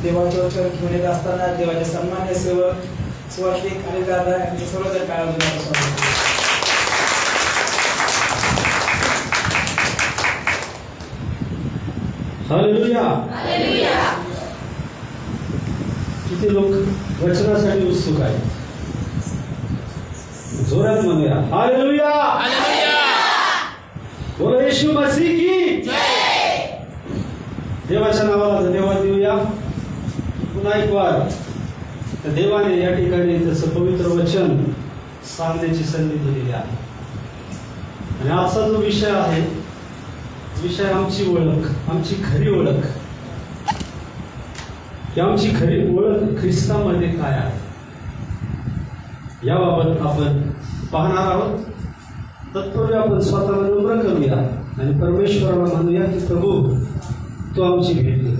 देवाच्या वचन घेऊन येत असताना देवाचे सन्मान्य सेवक सुवासिक आणि दादा यांचे सर्वजण काय हालेलुया हालेलुया। किती लोक वचनासाठी उत्सुक आहेत? जोरात म्हणूया हालेलुया हालेलुया। बोलो येशू मसीह की जय। देवाच्या नावाला धन्यवाद देऊया। पुन्हा एक वार तर देवाने या ठिकाणी तसं पवित्र वचन सांगण्याची संधी दिलेली आहे आणि आजचा जो विषय आहे विषय आमची ओळख, आमची खरी ओळख, की आमची खरी ओळख ख्रिस्तामध्ये काय आहे याबाबत आपण पाहणार आहोत। तत्पूर्वी आपण स्वतःला नम्र करूया आणि परमेश्वराला म्हणूया की प्रभू तू आमची भेट घे।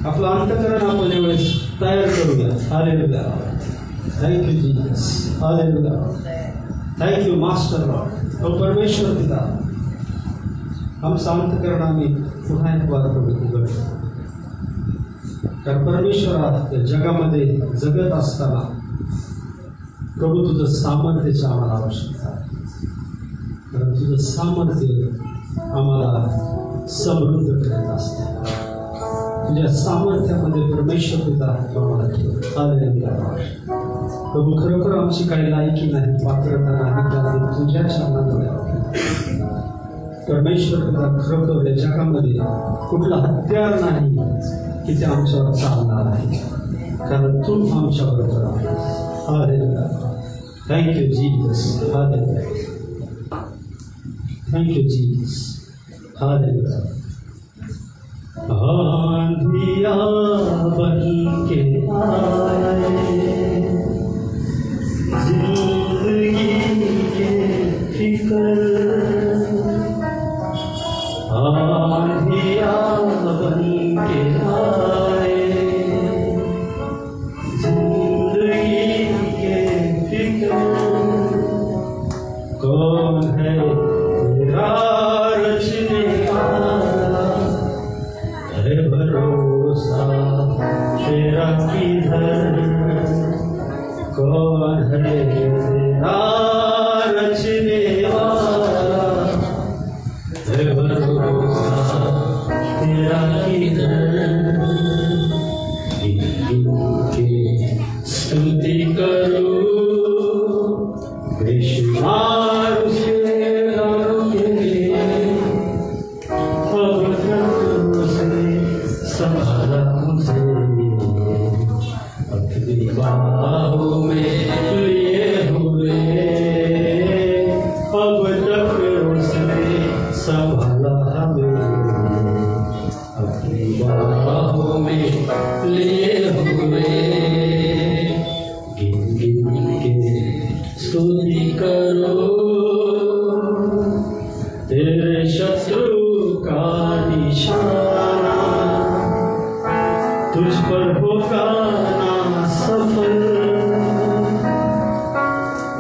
आपलं अंतःकरण आपण यावेळेस तयार करूया। Hallelujah. Thank you Jesus. Hallelujah. Thank you master Lord. तो परमेश्वर पिता आमचं अंतःकरण आम्ही पुन्हा एक वार उघडतो, कारण परमेश्वरात जगामध्ये जगत असताना प्रभू तुझं सामर्थ्याची आम्हाला आवश्यकता आहे, कारण तुझं सामर्थ्य आम्हाला समृद्ध करत असते। तुझ्या सामर्थ्यामध्ये परमेश्वर पिता आम्हाला प्रभू खरोखर आमची काही लायकी नाही, पात्रता नाही, त्यामुळे तुझ्या चरणात परमेश्वर पिता खरोखर या जगामध्ये कुठला हत्यार नाही की ते आमच्यावर चालणार आहे, कारण तू आमच्या बरोबर आहेस। Hallelujah. Thank you Jesus. Hallelujah. Thank you Jesus. Hallelujah. आंधिया बन के आए जिंदगी के फिकर, आंधिया बन के आए जिंदगी के फिकर, कौन है तेरा रचने वाला, है भरोसा तेरा किधर, कौन है तेरा रचने वाला, है भरोसा तेरा किधर। स्तुति करो बेशुमार उसके नाम के लिए, अब तक उसने संभाला मुझे, अपनी बाहों में लिए हुए, अब तक उसने संभाला हमें, अपनी बाहों में लिए हुए। गिन गिन के स्तुति करो तेरे शत्रु का निशाना, तुझ पर होगा ना सफल,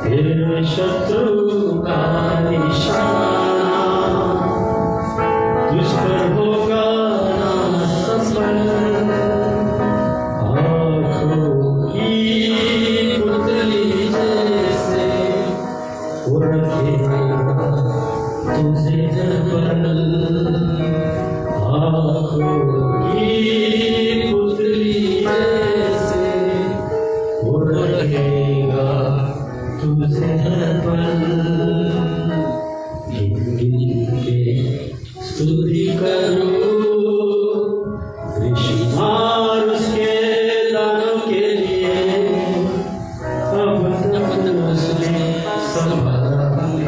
तेरे शत्रु का निशाना, तुझ पर होगा ना सफल। आँखों की पुतली जैसे उड़ेगा तुझे बल, आँखों की पुतली जैसे उड़ेगा तुझे बल। गिन गिन के स्तुति करो बेशुमार उसके दानों के लिए, अब तक उसने संभाला हमें,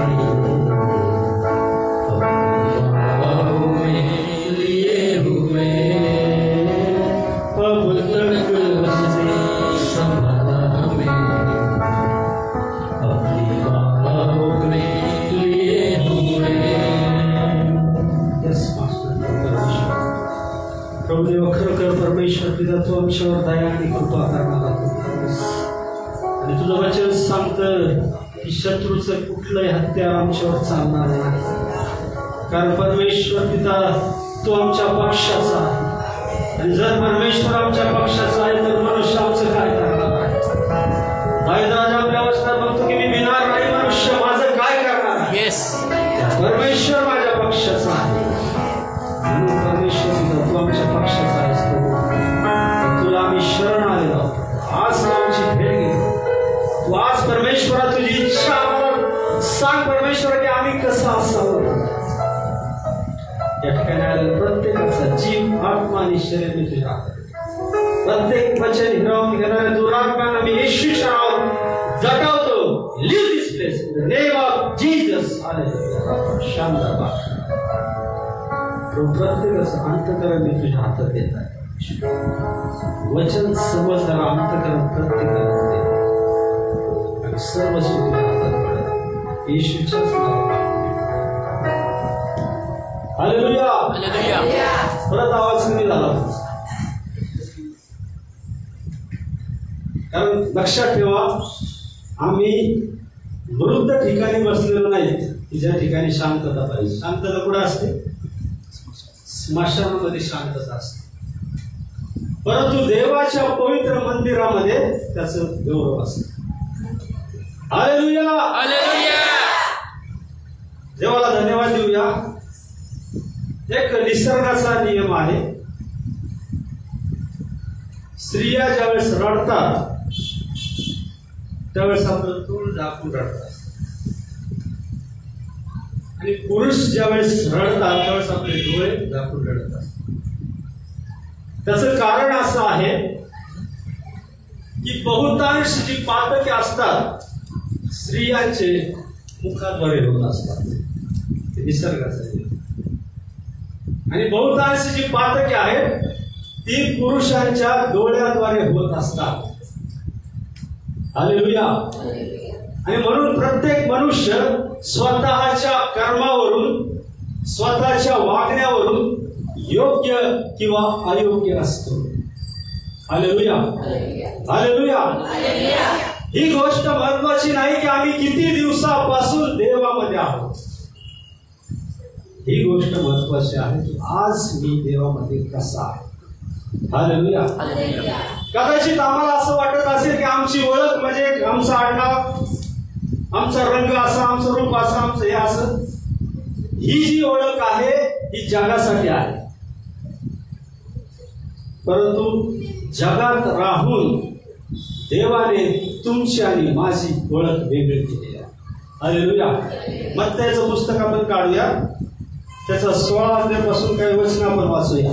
बाहों में लिए हुए, अब तक उसने संभाला हमें, अपनी बाहों में लिए हुए। प्रभु देव खरोखर परमेश्वर पिता तू आमच्यावर दया आणि कृपा करणारा आणि तुझं वचन सांगतं की शत्रूचं कुठलंही हत्यार आमच्यावर चालणार नाही, कारण परमेश्वर पिता तू आमच्या पक्षाचा आहे, आणि जर परमेश्वर आमच्या पक्षाचा आहे तर मनुष्य आमचं काय करणार आहे? दाविदाज आपल्या वचनात म्हणतो की मी भिणार नाही, मनुष्य माझं काय करणार आहे? परमेश्वर माझ्या पक्षाचा आहे. म्हणून परमेश्वर तू आमच्या पक्षाचा आहेस, तुला आम्ही शरण आलेलो आहोत. आज आमची भेट घे. तू आज परमेश्वरा तुझी इच्छा आम्हाला सांग परमेश्वर की आम्ही कसं असावं. या ठिकाणी आलेल्या प्रत्येकाचा जीव, आत्मा आणि शरीर मी तुझ्या हातात. प्रत्येक वचन हिरावून घेणाऱ्या दुरात्म्यांना मी येशूच्या नावात जटावतो. Leave this place in the name of Jesus. Hallelujah. शांत प्रत्येकाचं अंतःकरण मी तुझ्या हातात देत आहे. वचन समजणारा अंतःकरण प्रत्येकाला देत आणि सर्व तुझ्या हातात येशूच्याच नावात. हालेलुया. परत आवाज कमी झाला, कारण लक्षात ठेवा आम्ही वृद्ध ठिकाणी बसलेलो नाहीत की ज्या ठिकाणी शांतता पाहिजे. शांतता कुठं असते? स्मशानामध्ये शांतता असते. परंतु देवाच्या पवित्र मंदिरामध्ये त्याचं गौरव असतं. हालेलुया. देवाला धन्यवाद देऊया. एक निसर्गाचा नियम आहे, स्त्रिया ज्यावेळेस रडतात त्यावेळेस आपलं तोंड झाकून रडतात आणि पुरुष ज्यावेळेस रडतात त्यावेळेस आपले डोळे झाकून रडतात. त्याचं कारण असं आहे की बहुतांश जी पातके असतात स्त्रियांचे मुखाद्वारे होत असतात. ते निसर्गाचं नियम. आणि बहुतांश जी पातके आहेत ती पुरुषांच्या डोळ्याद्वारे होत असतात. हालेलुया. आणि म्हणून प्रत्येक मनुष्य स्वतःच्या कर्मावरून, स्वतःच्या वागण्यावरून योग्य किंवा अयोग्य असतो. हालेलुया. हालेलुया. ही गोष्ट महत्वाची नाही की आम्ही किती दिवसापासून देवामध्ये आहोत. ही गोष्ट महत्वाची आहे की आज मी देवामध्ये कसा आहे. हालेलुया. कदाचित आम्हाला असं वाटत असेल की आमची ओळख म्हणजे आमचं आडनाव, आमचा रंग असा, आमचं रूप असं, आमचं हे असं. ही जी ओळख आहे ही जगासाठी आहे. परंतु जगात राहून देवाने तुमची आणि माझी ओळख वेगळी केली आहे. हालेलुया. मत्तयाचं पुस्तक आपण काढूया. त्याचा 16 अध्यायापासून काही वचन आपण वाचूया.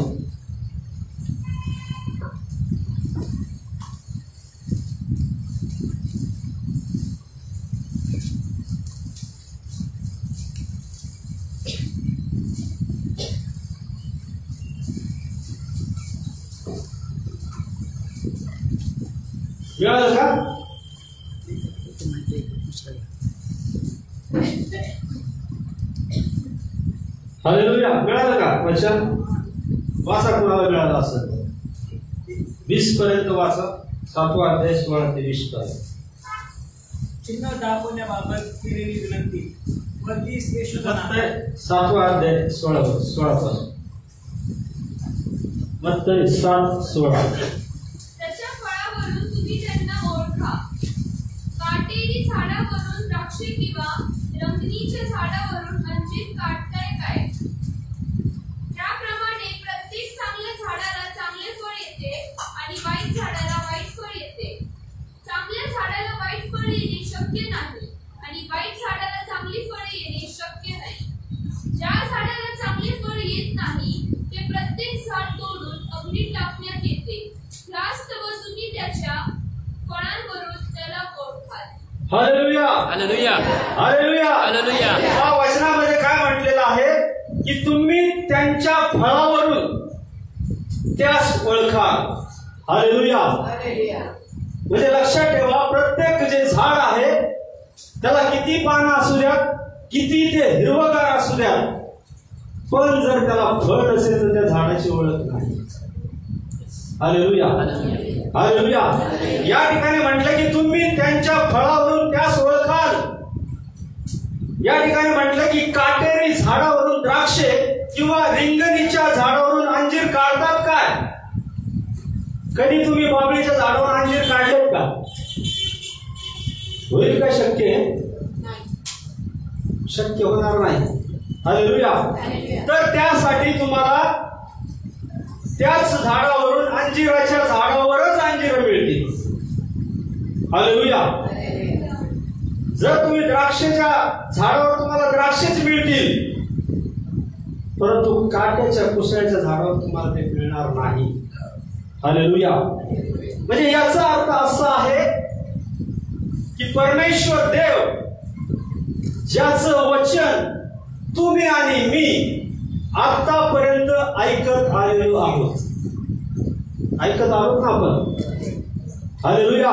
मिळालं का? हालेलुया. मिळालं का वचन? वाचा कुणाला मिळालं असेल 20 पर्यंत वाचा. 7वा अध्याय 16 ते 20 पर्यंत. चिन्ह दाखवण्याबाबत केलेली विनंती. 7वा अध्याय 16 पासून. मत्तय 7:16. काटेरी झाडावरून द्राक्ष किंवा रंगणीच्या झाडावरून अंजीर काढताय काय? त्याप्रमाणे प्रत्येक चांगल्या झाडाला चांगले फळ येते आणि वाईट झाडाला वाईट फळ येते. चांगल्या झाडाला वाईट फळ येणे शक्य नाही आणि वाईट झाडाला चांगली फळे येणे शक्य नाही. ज्या झाडाला चांगले फळ येत नाही ते प्रत्येक झाड तोडून अग्नीत टाकण्यात येते. ह्यास्तव तुम्ही त्याच्या फळांवरून त्याला ओळखाल. हालेलुया. हालेलुया. हालेलुया. हालेलुया. या वचनामध्ये काय म्हटलेलं आहे की तुम्ही त्यांच्या फळावरून त्यास ओळखाल. हालेलुया. म्हणजे लक्षात ठेवा प्रत्येक जे झाड आहे त्याला किती पानं असू द्या, किती ते हिरवगार असू द्या, पण जर त्याला फळ नसेल तर त्या झाडाची ओळख नाही. हालेलुया. हालेलुया. या ठिकाणी म्हटलं की तुम्ही त्यांच्या फळावरून त्यास ओळखाल. या ठिकाणी म्हटलं की काटेरी झाडावरून द्राक्षे किंवा रिंगणीच्या झाडावरून अंजीर काढतात काय? कधी तुम्ही बाबळीच्या झाडावर अंजीर काढलेत का? होईल का शक्य? शक्य होणार नाही. हालेलुया. तर त्यासाठी तुम्हाला त्याच झाडावरून अंजिराच्या झाडावरच अंजीर मिळतील. हालेलुया. जर तुम्ही द्राक्षाच्या झाडावर तुम्हाला द्राक्षच मिळतील, परंतु काट्याच्या कुसळ्याच्या झाडावर तुम्हाला ते मिळणार नाही. हालेलुया. म्हणजे याचा अर्थ असा आहे की परमेश्वर देव ज्याचं वचन तुम्ही आणि मी आतापर्यंत ऐकत आलेलो आहोत. ऐकत आहोत ना आपण? हालेलुया.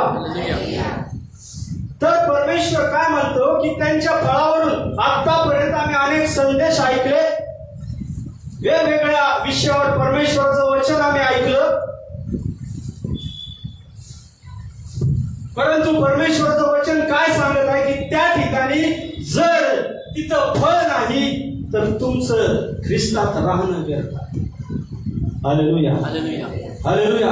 तर परमेश्वर काय म्हणतो की त्यांच्या फळावरून आतापर्यंत आम्ही अनेक संदेश ऐकले, वेगवेगळ्या विषयावर परमेश्वराचं वचन आम्ही ऐकलं, परंतु परमेश्वराचं वचन काय सांगत आहे की त्या ठिकाणी जर तिथं फळ नाही तर तुमचं ख्रिस्तात राहणं व्यर्थ आहे. हालेलुया. हालेलुया.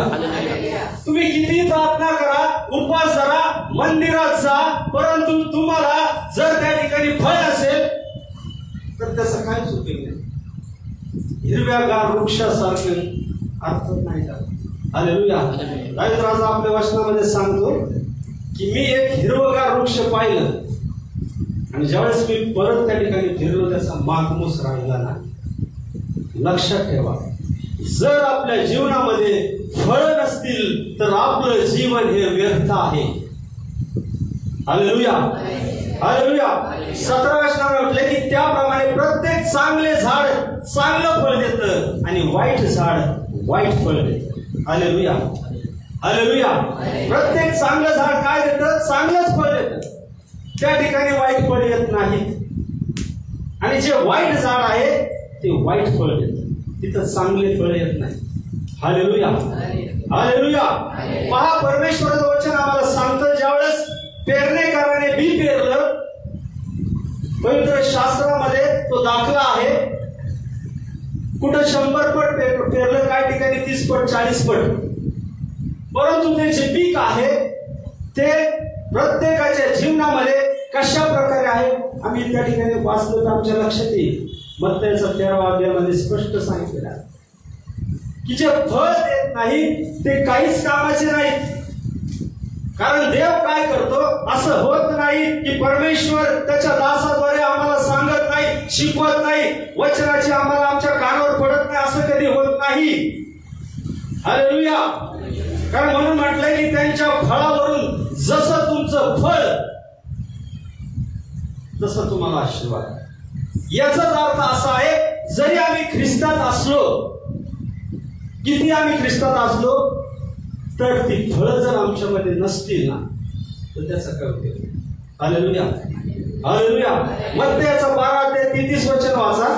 तुम्ही किती प्रार्थना करा, उपवास करा, मंदिरात जा, परंतु तुम्हाला जर त्या ठिकाणी फळ असेल तर त्याचा काहीच उपयोग नाही. हिरव्यागार वृक्षासारखे अर्थ नाही जात. हालेलुया. दावीद राजा आपल्या वचनामध्ये सांगतो की मी एक हिरवगार वृक्ष पाहिलं आणि ज्यावेळेस मी परत त्या ठिकाणी फिरलो त्याचा मागमूस राहिला नाही. लक्षात ठेवा, जर आपल्या जीवनामध्ये फळ नसतील तर आपलं जीवन हे व्यर्थ आहे. हालेलुया. हालेलुया. 17 वचनात म्हटले की त्याप्रमाणे प्रत्येक चांगले झाड चांगलं फळ देतं आणि वाईट झाड वाईट फळ देतं. हालेलुया. हालेलुया. प्रत्येक चांगलं झाड काय देतं? चांगलंच फळ देतं. त्या ठिकाणी वाईट फळ येत नाही. आणि जे वाईट झाड आहे ते वाईट फळ देतं, तिथं चांगले फळ येत नाही. हालेलुया. हालेलुया. पहा, परमेश्वराचं वचन आम्हाला सांगतं ज्यावेळेस पेरणेकराने बी पेरलं, पवित्र शास्त्रामध्ये तो दाखला आहे, कुठं 100 पट पेरलं, काय ठिकाणी 30 पट 40 पट, परंतु ते जे पीक आहे ते प्रत्येकाच्या जीवनामध्ये कशा प्रकारे आहे आम्ही त्या ठिकाणी वाचलं तर आमच्या लक्षात येईल. मत्तयाच्या 13व्या अध्यायामध्ये स्पष्ट सांगितलेलं आहे की जे फळ देत नाही ते काहीच कामाचे नाही. कारण देव काय करतो, असं होत नाही की परमेश्वर त्याच्या दासाद्वारे आम्हाला सांगत नाही, शिकवत नाही, वचनाची आम्हाला आमच्या कानावर पडत नाही, असं कधी होत नाही. हालेलुया. कारण म्हणून म्हटलंय की त्यांच्या फळावरून जसं तुमचं फळ तसं तुम्हाला आशीर्वाद. याचाच अर्थ असा आहे, जरी आम्ही ख्रिस्तात असलो, किती आम्ही ख्रिस्तात असलो, तर ती फळं जर आमच्यामध्ये नसतील ना तर त्याचा काय उपयोग? हालेलुया. हालेलुया. मत्तयाचा 12 ते 33 वचन वाचा.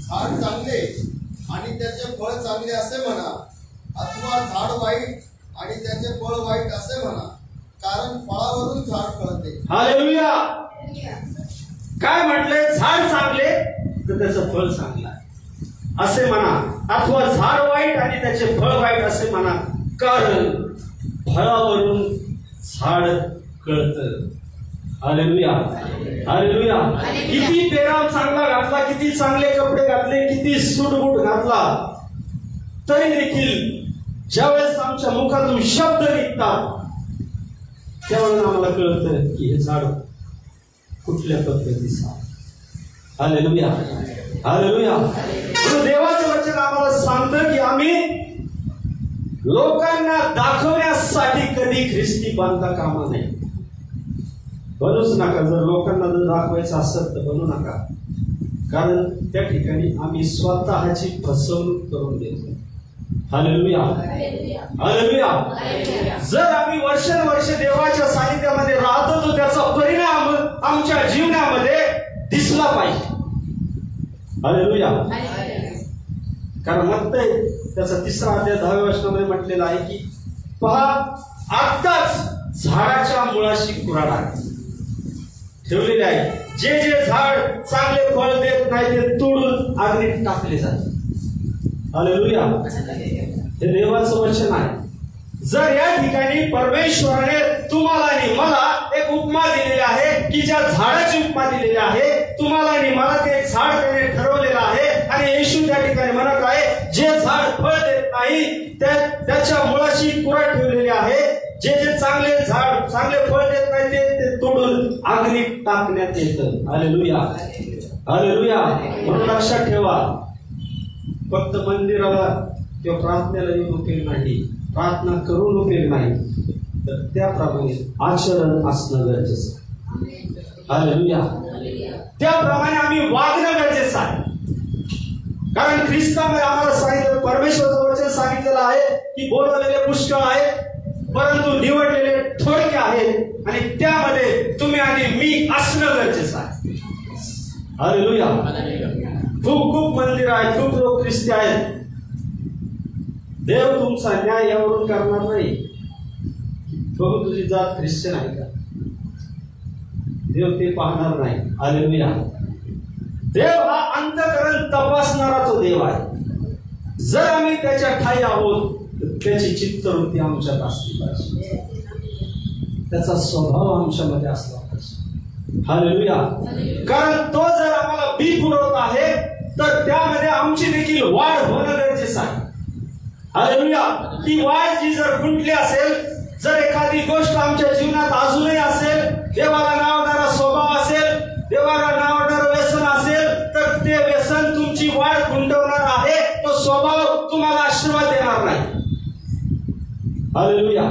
झाड चांगले आणि त्याचे फळ चांगले असे म्हणा, अथवा झाड वाईट आणि त्याचे फळ वाईट असे म्हणा, कारण फळावरून झाड कळते. हालेलुया. काय म्हटले? झाड चांगले तर त्याचं फळ चांगलं आहे असे म्हणा, अथवा झाड वाईट आणि त्याचे फळ वाईट असे म्हणा, कारण फळावरून झाड कळतं. हालेलुया. हालेलुया. किती पेराम चांगला घातला, किती चांगले कपडे घातले, किती सूटबूट घातला, तरी देखील ज्यावेळेस आमच्या मुखातून शब्द निघतात त्यावेळेस आम्हाला कळतं की हे झाड कुठल्या पद्धतीचं आहे. हालेलुया. हालेलुया. देवाचं वचन आम्हाला सांगतं की आम्ही लोकांना दाखवण्यासाठी कधी ख्रिस्ती बांधता कामा नाही. बनूच नका. जर लोकांना जर दाखवायचं असेल तर बनू नका, कारण त्या ठिकाणी आम्ही स्वतःची फसवणूक करून देतो. हालेलुया. हालेलुया. जर आम्ही वर्षानुवर्ष देवाच्या सानिध्यामध्ये राहतो तर त्याचा परिणाम आमच्या जीवनामध्ये दिसला पाहिजे. हालेलुया. कारण मत्तय त्याचा 3रा अध्याय 10व्या वचनामध्ये म्हटलेला आहे की पहा, आत्ताच झाडाच्या मुळाशी कुऱ्हाड ठेवलेली आहे. जे जे झाड चांगले फळ देत नाही नाही ते तोडून अग्नीत टाकले जातात. हालेलुया. हे देवाचं वचन आहे. जर या ठिकाणी परमेश्वराने तुम्हाला आणि मला एक उपमा दिलेली आहे की ज्या झाडाची उपमा दिलेली आहे, तुम्हाला आणि मला ते झाड त्याने ठरवलेलं आहे. आणि येशू त्या ठिकाणी म्हणत आहे जे झाड फळ देत नाही त्याच्या मुळाशी कुरा ठेवलेली आहे. जे जे चांगले फळ देत नाही ते तोडून अग्नीत टाकण्यात येतं. हालेलुया. हालेलुया. म्हणून लक्षात ठेवा, फक्त मंदिराला किंवा प्रार्थनेला येऊन उपयोग नाही, प्रार्थना करून उपयोग नाही, तर त्याप्रमाणे आचरण असणं गरजेचं आहे. हालेलुया. त्याप्रमाणे आम्ही वागणं गरजेचं आहे. कारण ख्रिस्तामध्ये आम्हाला सांगितलं, परमेश्वराचं वचन सांगितलेलं आहे की बोलवलेले पुष्कळ आहेत परंतु निवडलेले थोडके आहेत. आणि त्यामध्ये तुम्ही आणि मी असणं गरजेचं आहे. हालेलुया. खूप मंदिर आहेत, खूप लोक ख्रिस्ती आहेत. देव तुमचा न्याय यावरून करणार नाही बघू तुझी जात ख्रिश्चन आहे का, देव ते पाहणार नाही. हालेलुया. देव हा अंतःकरण तपासणारा तो देव आहे. जर आम्ही त्याच्या ठाई आहोत तर त्याची चित्तवृत्ती आमच्यात असली पाहिजे, त्याचा स्वभाव आमच्यामध्ये असला पाहिजे. हालेलुया. कारण तो जर आम्हाला बी पुरवत आहे तर त्यामध्ये आमची देखील वाढ होणं गरजेचं आहे. हालेलुया. ती वाढ जी जर खुंटली असेल, जर एखादी गोष्ट आमच्या जीवनात अजूनही असेल, देवाला नावणारा स्वभाव असेल, देवाला नावणारं व्यसन असेल, तर ते व्यसन तुमची वाढ खुंटवणार आहे. तो स्वभाव तुम्हाला आशीर्वाद देणार नाही. हालेलुया.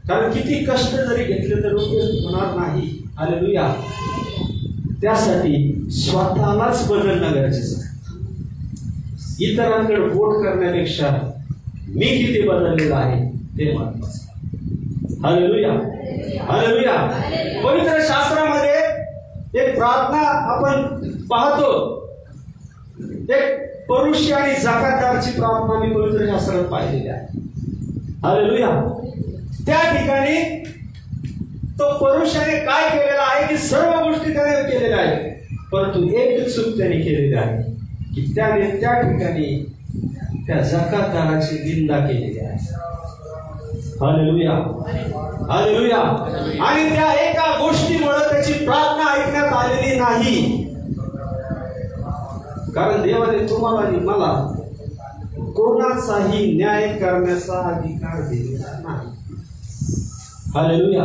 कारण किती कष्ट जरी घेतले तर उपयोग होणार नाही. हालेलुया. त्यासाठी स्वतःलाच बदलणं गरजेचं आहे. इतरांकडे बोट करण्यापेक्षा मी किती बदललेलं आहे ते महत्वाचं. हालेलुया. हालेलुया. पवित्र शास्त्रामध्ये एक प्रार्थना आपण पाहतो, एक परुषी आणि जागादारची प्रार्थना मी पवित्र शास्त्रात पाहिलेली आहे. हालेलुया. त्या ठिकाणी तो परुषाने काय केलेला आहे की सर्व गोष्टी त्याने केलेल्या आहेत, परंतु एक चूक त्याने केलेली आहे की त्याने त्या ठिकाणी त्या जाकातदाराची निंदा केलेली आहे. हालेलुया. हालेलुया. आणि त्या एका गोष्टीमुळे त्याची प्रार्थना ऐकण्यात आलेली नाही. कारण देवाने तुम्हाला आणि मला कोणाचाही न्याय करण्याचा अधिकार दिलेला नाही. हालेलुया.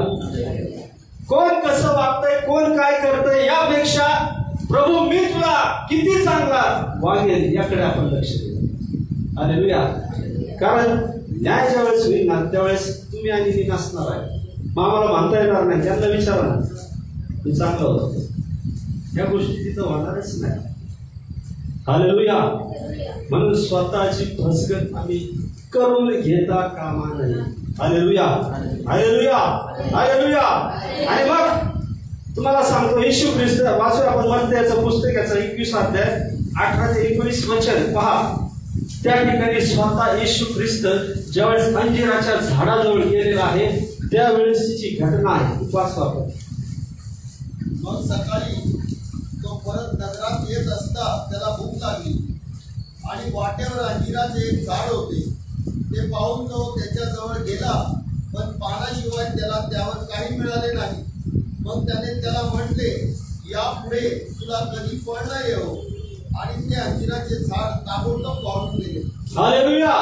कोण कसं वागतंय, कोण काय करतंय, यापेक्षा प्रभू मी तुला किती चांगला वागेल याकडे आपण लक्ष देऊ. हालेलुया. कारण न्याय ज्यावेळेस होईल ना त्यावेळेस तुम्ही आणि मी नसणार आहे. मग आम्हाला मानता येणार नाही. त्यांना विचारा ना, मी चांगलं होतं, या गोष्टी तिथं होणारच नाही. हालेलुया. म्हणून स्वतःची फसगत आम्ही करून घेता कामा नये. हालेलुया. हालेलुया. हालेलुया. आणि मग तुम्हाला सांगतो, येशू ख्रिस्त वाचू आपण मत्थेचं पुस्तकाचं 21 अध्याय 18 ते 19 वचन पहा. त्या ठिकाणी स्वतः येशू ख्रिस्त ज्यावेळेस अंजिराच्या झाडाजवळ गेलेला आहे त्यावेळेसची घटना आहे. वाचतो आपण. मग सकाळी तो परत नगरात येत असता त्याला भूक लागली आणि वाट्यावर अंजिराचे एक झाड होते. ते पाहून तो त्याच्याजवळ गेला, पण पानाशिवाय त्याला त्यावर काही मिळाले नाही. मग त्याने त्याला म्हटले, यापुढे तुला कधी फळ नाही येवो. आणि ते अंजिराचे झाड ताबडतोब वाळून गेले. हालेलुया.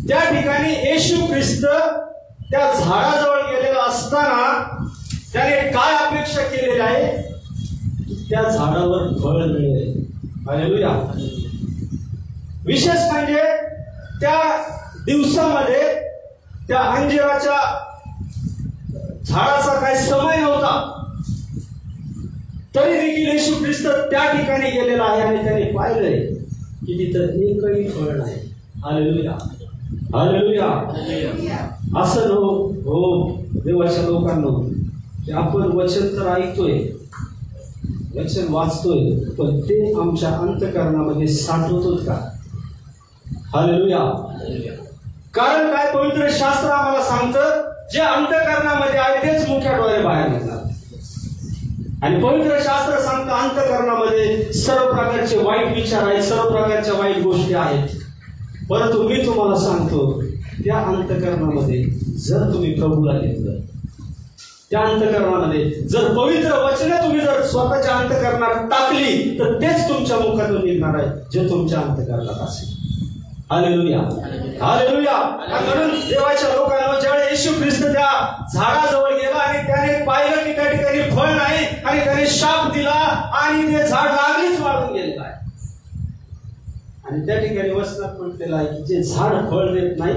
त्या ठिकाणी येशू ख्रिस्त त्या झाडाजवळ गेलेला असताना त्याने काय अपेक्षा केलेली आहे, त्या झाडावर फळ मिळेल. हालेलुया. विशेष म्हणजे त्या दिवसामध्ये त्या अंजिराच्या झाडाचा काही समय नव्हता, तरी देखील येशू ख्रिस्त त्या ठिकाणी गेलेला आहे आणि त्याने पाहिलंय की तिथं एकही फळ नाही. हालेलुया. हालेलुया. असं हो देवाच्या लोकांना की आपण वचन तर ऐकतोय, वचन वाचतोय, पण ते आमच्या अंतःकरणामध्ये साठवतोच का? हालेलुया. कारण काय, पवित्र शास्त्र आम्हाला सांगतं जे अंतःकरणामध्ये आहे तेच मुख्या डोळे बाहेर निघणार. आणि पवित्र शास्त्र सांगतं अंतःकरणामध्ये सर्व प्रकारचे वाईट विचार आहेत, सर्व प्रकारच्या वाईट गोष्टी आहेत. परंतु मी तुम्हाला सांगतो, त्या अंतःकरणामध्ये जर तुम्ही प्रभूला घेतलं, त्या अंतःकरणामध्ये जर पवित्र वचने तुम्ही जर स्वतःच्या अंतःकरणात टाकली, तर तेच तुमच्या मुखातून निघणार आहे जे तुमच्या अंतःकरणात असेल. Hallelujah, hallelujah. म्हणून देवाच्या लोकांना ज्यावेळी येशू ख्रिस्त त्या झाडाजवळ गेला आणि त्याने पाहिलं की त्या ठिकाणी फळ नाही आणि त्याने शाप दिला आणि ते झाड लागलीच वाळून गेलेलं आहे. आणि त्या ठिकाणी वचनात म्हटलेलं आहे की जे झाड फळ देत नाही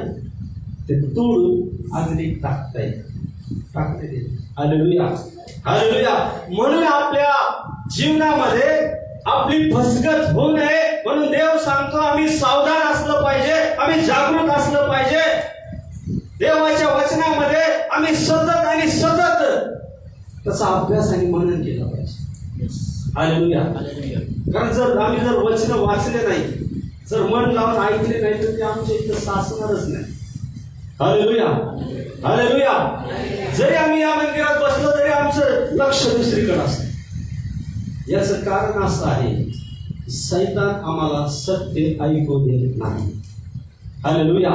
ते तोडून अग्नीत टाकते. Hallelujah, hallelujah. म्हणून आपल्या जीवनामध्ये आपली फसगत होऊ नये म्हणून देव सांगतो आम्ही सावधान असलं पाहिजे, आम्ही जागरूक असलं पाहिजे. देवाच्या वचनामध्ये आम्ही सतत आणि सतत त्याचा अभ्यास आणि मनन केला पाहिजे. हालेलुया. कारण जर आम्ही जर वचन वाचले नाही, जर मन लावून ऐकले नाही, तर ते आमच्या इथं साचणारच नाही. Hallelujah, hallelujah. जरी आम्ही या मंदिरात बसलो तरी आमचं लक्ष दुसरीकडे असतं. याचं कारण असं आहे, सैतान आम्हाला सत्य ऐकू देत नाही. हालेलुया.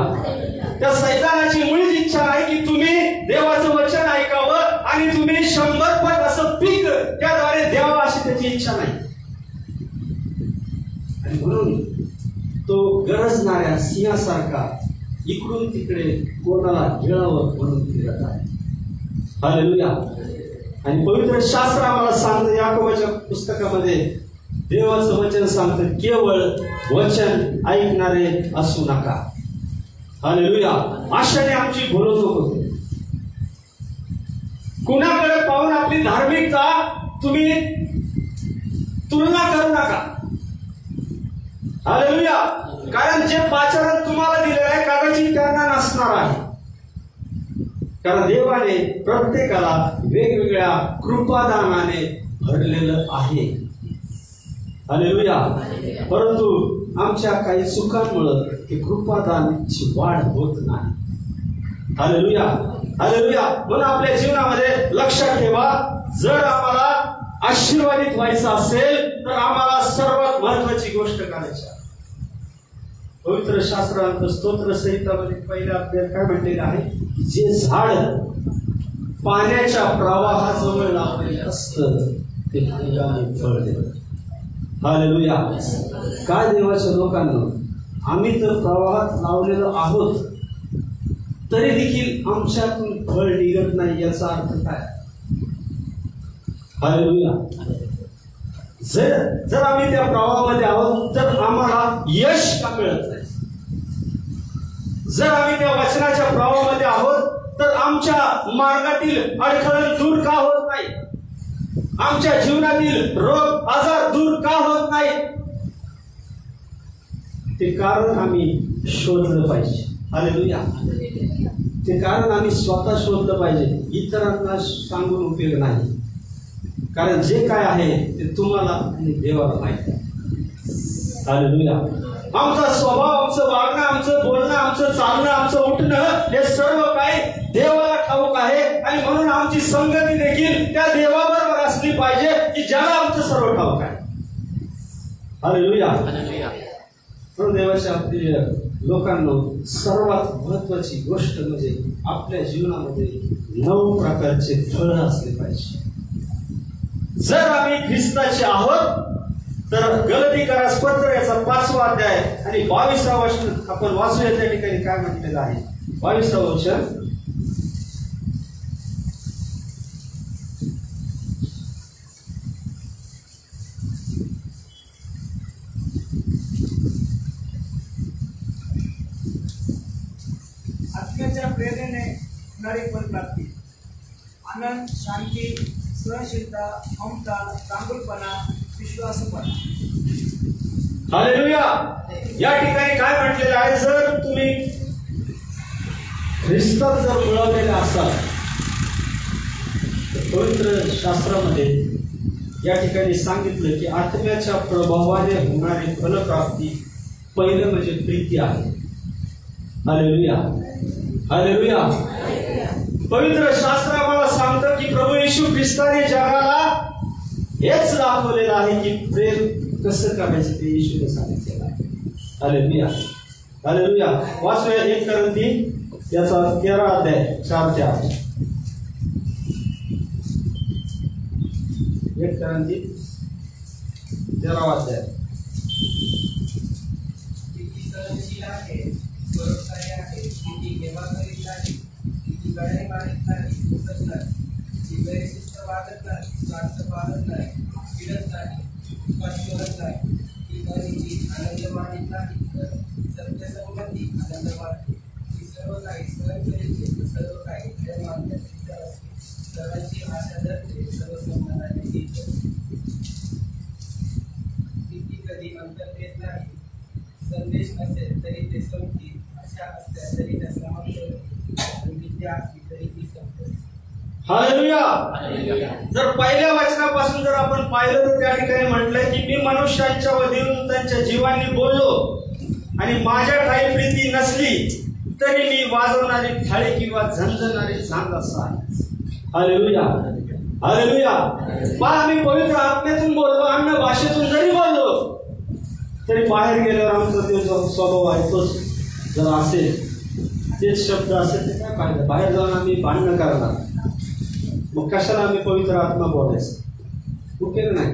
त्या सैतानाची मुळीच इच्छा नाही की तुम्ही देवाचं वचन ऐकावं आणि तुम्ही 100 पट असं पीक त्याद्वारे द्यावं, अशी त्याची इच्छा नाही. आणि म्हणून तो गरजणाऱ्या सिंहासारखा इकडून तिकडे कोणाला गिळावं म्हणून फिरत आहे. हालेलुया. आणि पवित्र शास्त्र आम्हाला सांगतं, याकोबाच्या पुस्तकामध्ये देवाचं वचन सांगतं, केवळ वचन ऐकणारे असू नका. हालेलुया. आशाने आमची भुलवणूक होते. कुणाकडे पाहून आपली धार्मिकता तुम्ही तुलना करू नका. हालेलुया. कारण जे पाचारण तुम्हाला दिलेलं आहे कदाचित त्यांना नसणार आहे. कारण देवाने प्रत्येकाला वेगवेगळ्या कृपादानाने भरलेलं आहे. हालेलुया. परंतु आमच्या काही चुकांमुळे ते कृपादानाची वाढ होत नाही. Hallelujah, hallelujah. म्हणून आपल्या जीवनामध्ये लक्षात ठेवा, जर आम्हाला आशीर्वादित व्हायचं असेल तर आम्हाला सर्वात महत्वाची गोष्ट करायची. पवित्र शास्त्रांत स्तोत्र संहितामध्ये पहिल्या अध्यायात काय म्हटलेलं आहे, जे झाड पाण्याच्या प्रवाहाजवळ लावलेलं असतं ते फळाने फळ देतं. हालेलुया. काय देवाच्या लोकांना, आम्ही तर प्रवाहात लावलेलो आहोत तरी देखील आमच्यातून फळ निघत नाही, याचा अर्थ काय? हालेलुया. जर आम्ही त्या प्रवाहामध्ये आहोत तर आम्हाला यश का मिळत नाही? जर आम्ही त्या वचनाच्या प्रवाहामध्ये आहोत तर आमच्या मार्गातील अडखळण दूर का होत नाही? आमच्या जीवनातील रोग आजार दूर का होत नाही? ते कारण आम्ही शोधलं पाहिजे. हालेलुया. ते कारण आम्ही स्वतः शोधलं पाहिजे, इतरांना सांगून उपयोग नाही. कारण जे काय आहे ते तुम्हाला आणि देवाला माहिती आहे. हालेलुया. आमचा स्वभाव, आमचं वागणं, आमचं बोलणं, आमचं चालणं, आमचं उठणं हे सर्व काही देवाला ठाऊक आहे. आणि म्हणून आमची संगती देखील त्या देवाबरोबर असली पाहिजे की ज्याला आमचं सर्व ठाऊक आहे. हालेलुया. म्हणून देवाच्या प्रिय लोकांना सर्वात महत्वाची गोष्ट म्हणजे आपल्या जीवनामध्ये 9 प्रकारचे फळ असले पाहिजे. जर आम्ही ख्रिस्ताचे आहोत तर गलतीकारास पत्र याचा 5वा अध्याय आणि 22वा वचन आपण वाचूया. त्या ठिकाणी काय म्हटलेलं आहे? 22वा वचन, आत्म्याच्या प्रेरणेने होणारी फलप्राप्ती, आनंद, शांती, सहनशीलता, ममता, चांगुलपणा, विश्वासपणा. हालेलुया. या ठिकाणी काय म्हटलेलं आहे? जर तुम्ही ख्रिस्तात जर मिळवलेले असाल तर पवित्र शास्त्रामध्ये या ठिकाणी सांगितलं की आत्म्याच्या प्रभावाने होणारी फलप्राप्ती पहिलं म्हणजे प्रीती आहे. Hallelujah, hallelujah. पवित्र शास्त्र आम्हाला सांगतं की प्रभू येशू ख्रिस्ताने जगाला हेच दाखवलेलं आहे की प्रेम कसं करायचं ते येशूने सांगितलेलं आहे. Hallelujah, hallelujah. वाचूया 1 कोरिंथी याचा 13 अध्याय 4 ते 8. 1 कोरिंथी 13 अध्याय. संदेश असेल तरी ते समजतील, अशा असल्या तरी त्या समाप्त विद्या असली तरी ती समजेल. हालेलुया. जर पहिल्या वचनापासून जर आपण पाहिलं तर त्या ठिकाणी म्हटलंय की मी मनुष्यांच्या वधीतून त्यांच्या जीवांनी बोललो आणि माझ्या काही प्रीती नसली तरी मी वाजवणारी थाळी किंवा झणझणारी झांज असा आहे. Hallelujah, hallelujah. पहा, आम्ही पवित्र आत्म्यातून बोललो, अन्न भाषेतून जरी बोललो तरी बाहेर गेल्यावर आमचा जो स्वभाव आहे तोच जर असेल, तेच शब्द असेल ते काय पाहिजे. बाहेर जाऊन आम्ही भांडणं करणार, मग कशाला आम्ही पवित्र आत्मा बोलायचं? ओके नाही.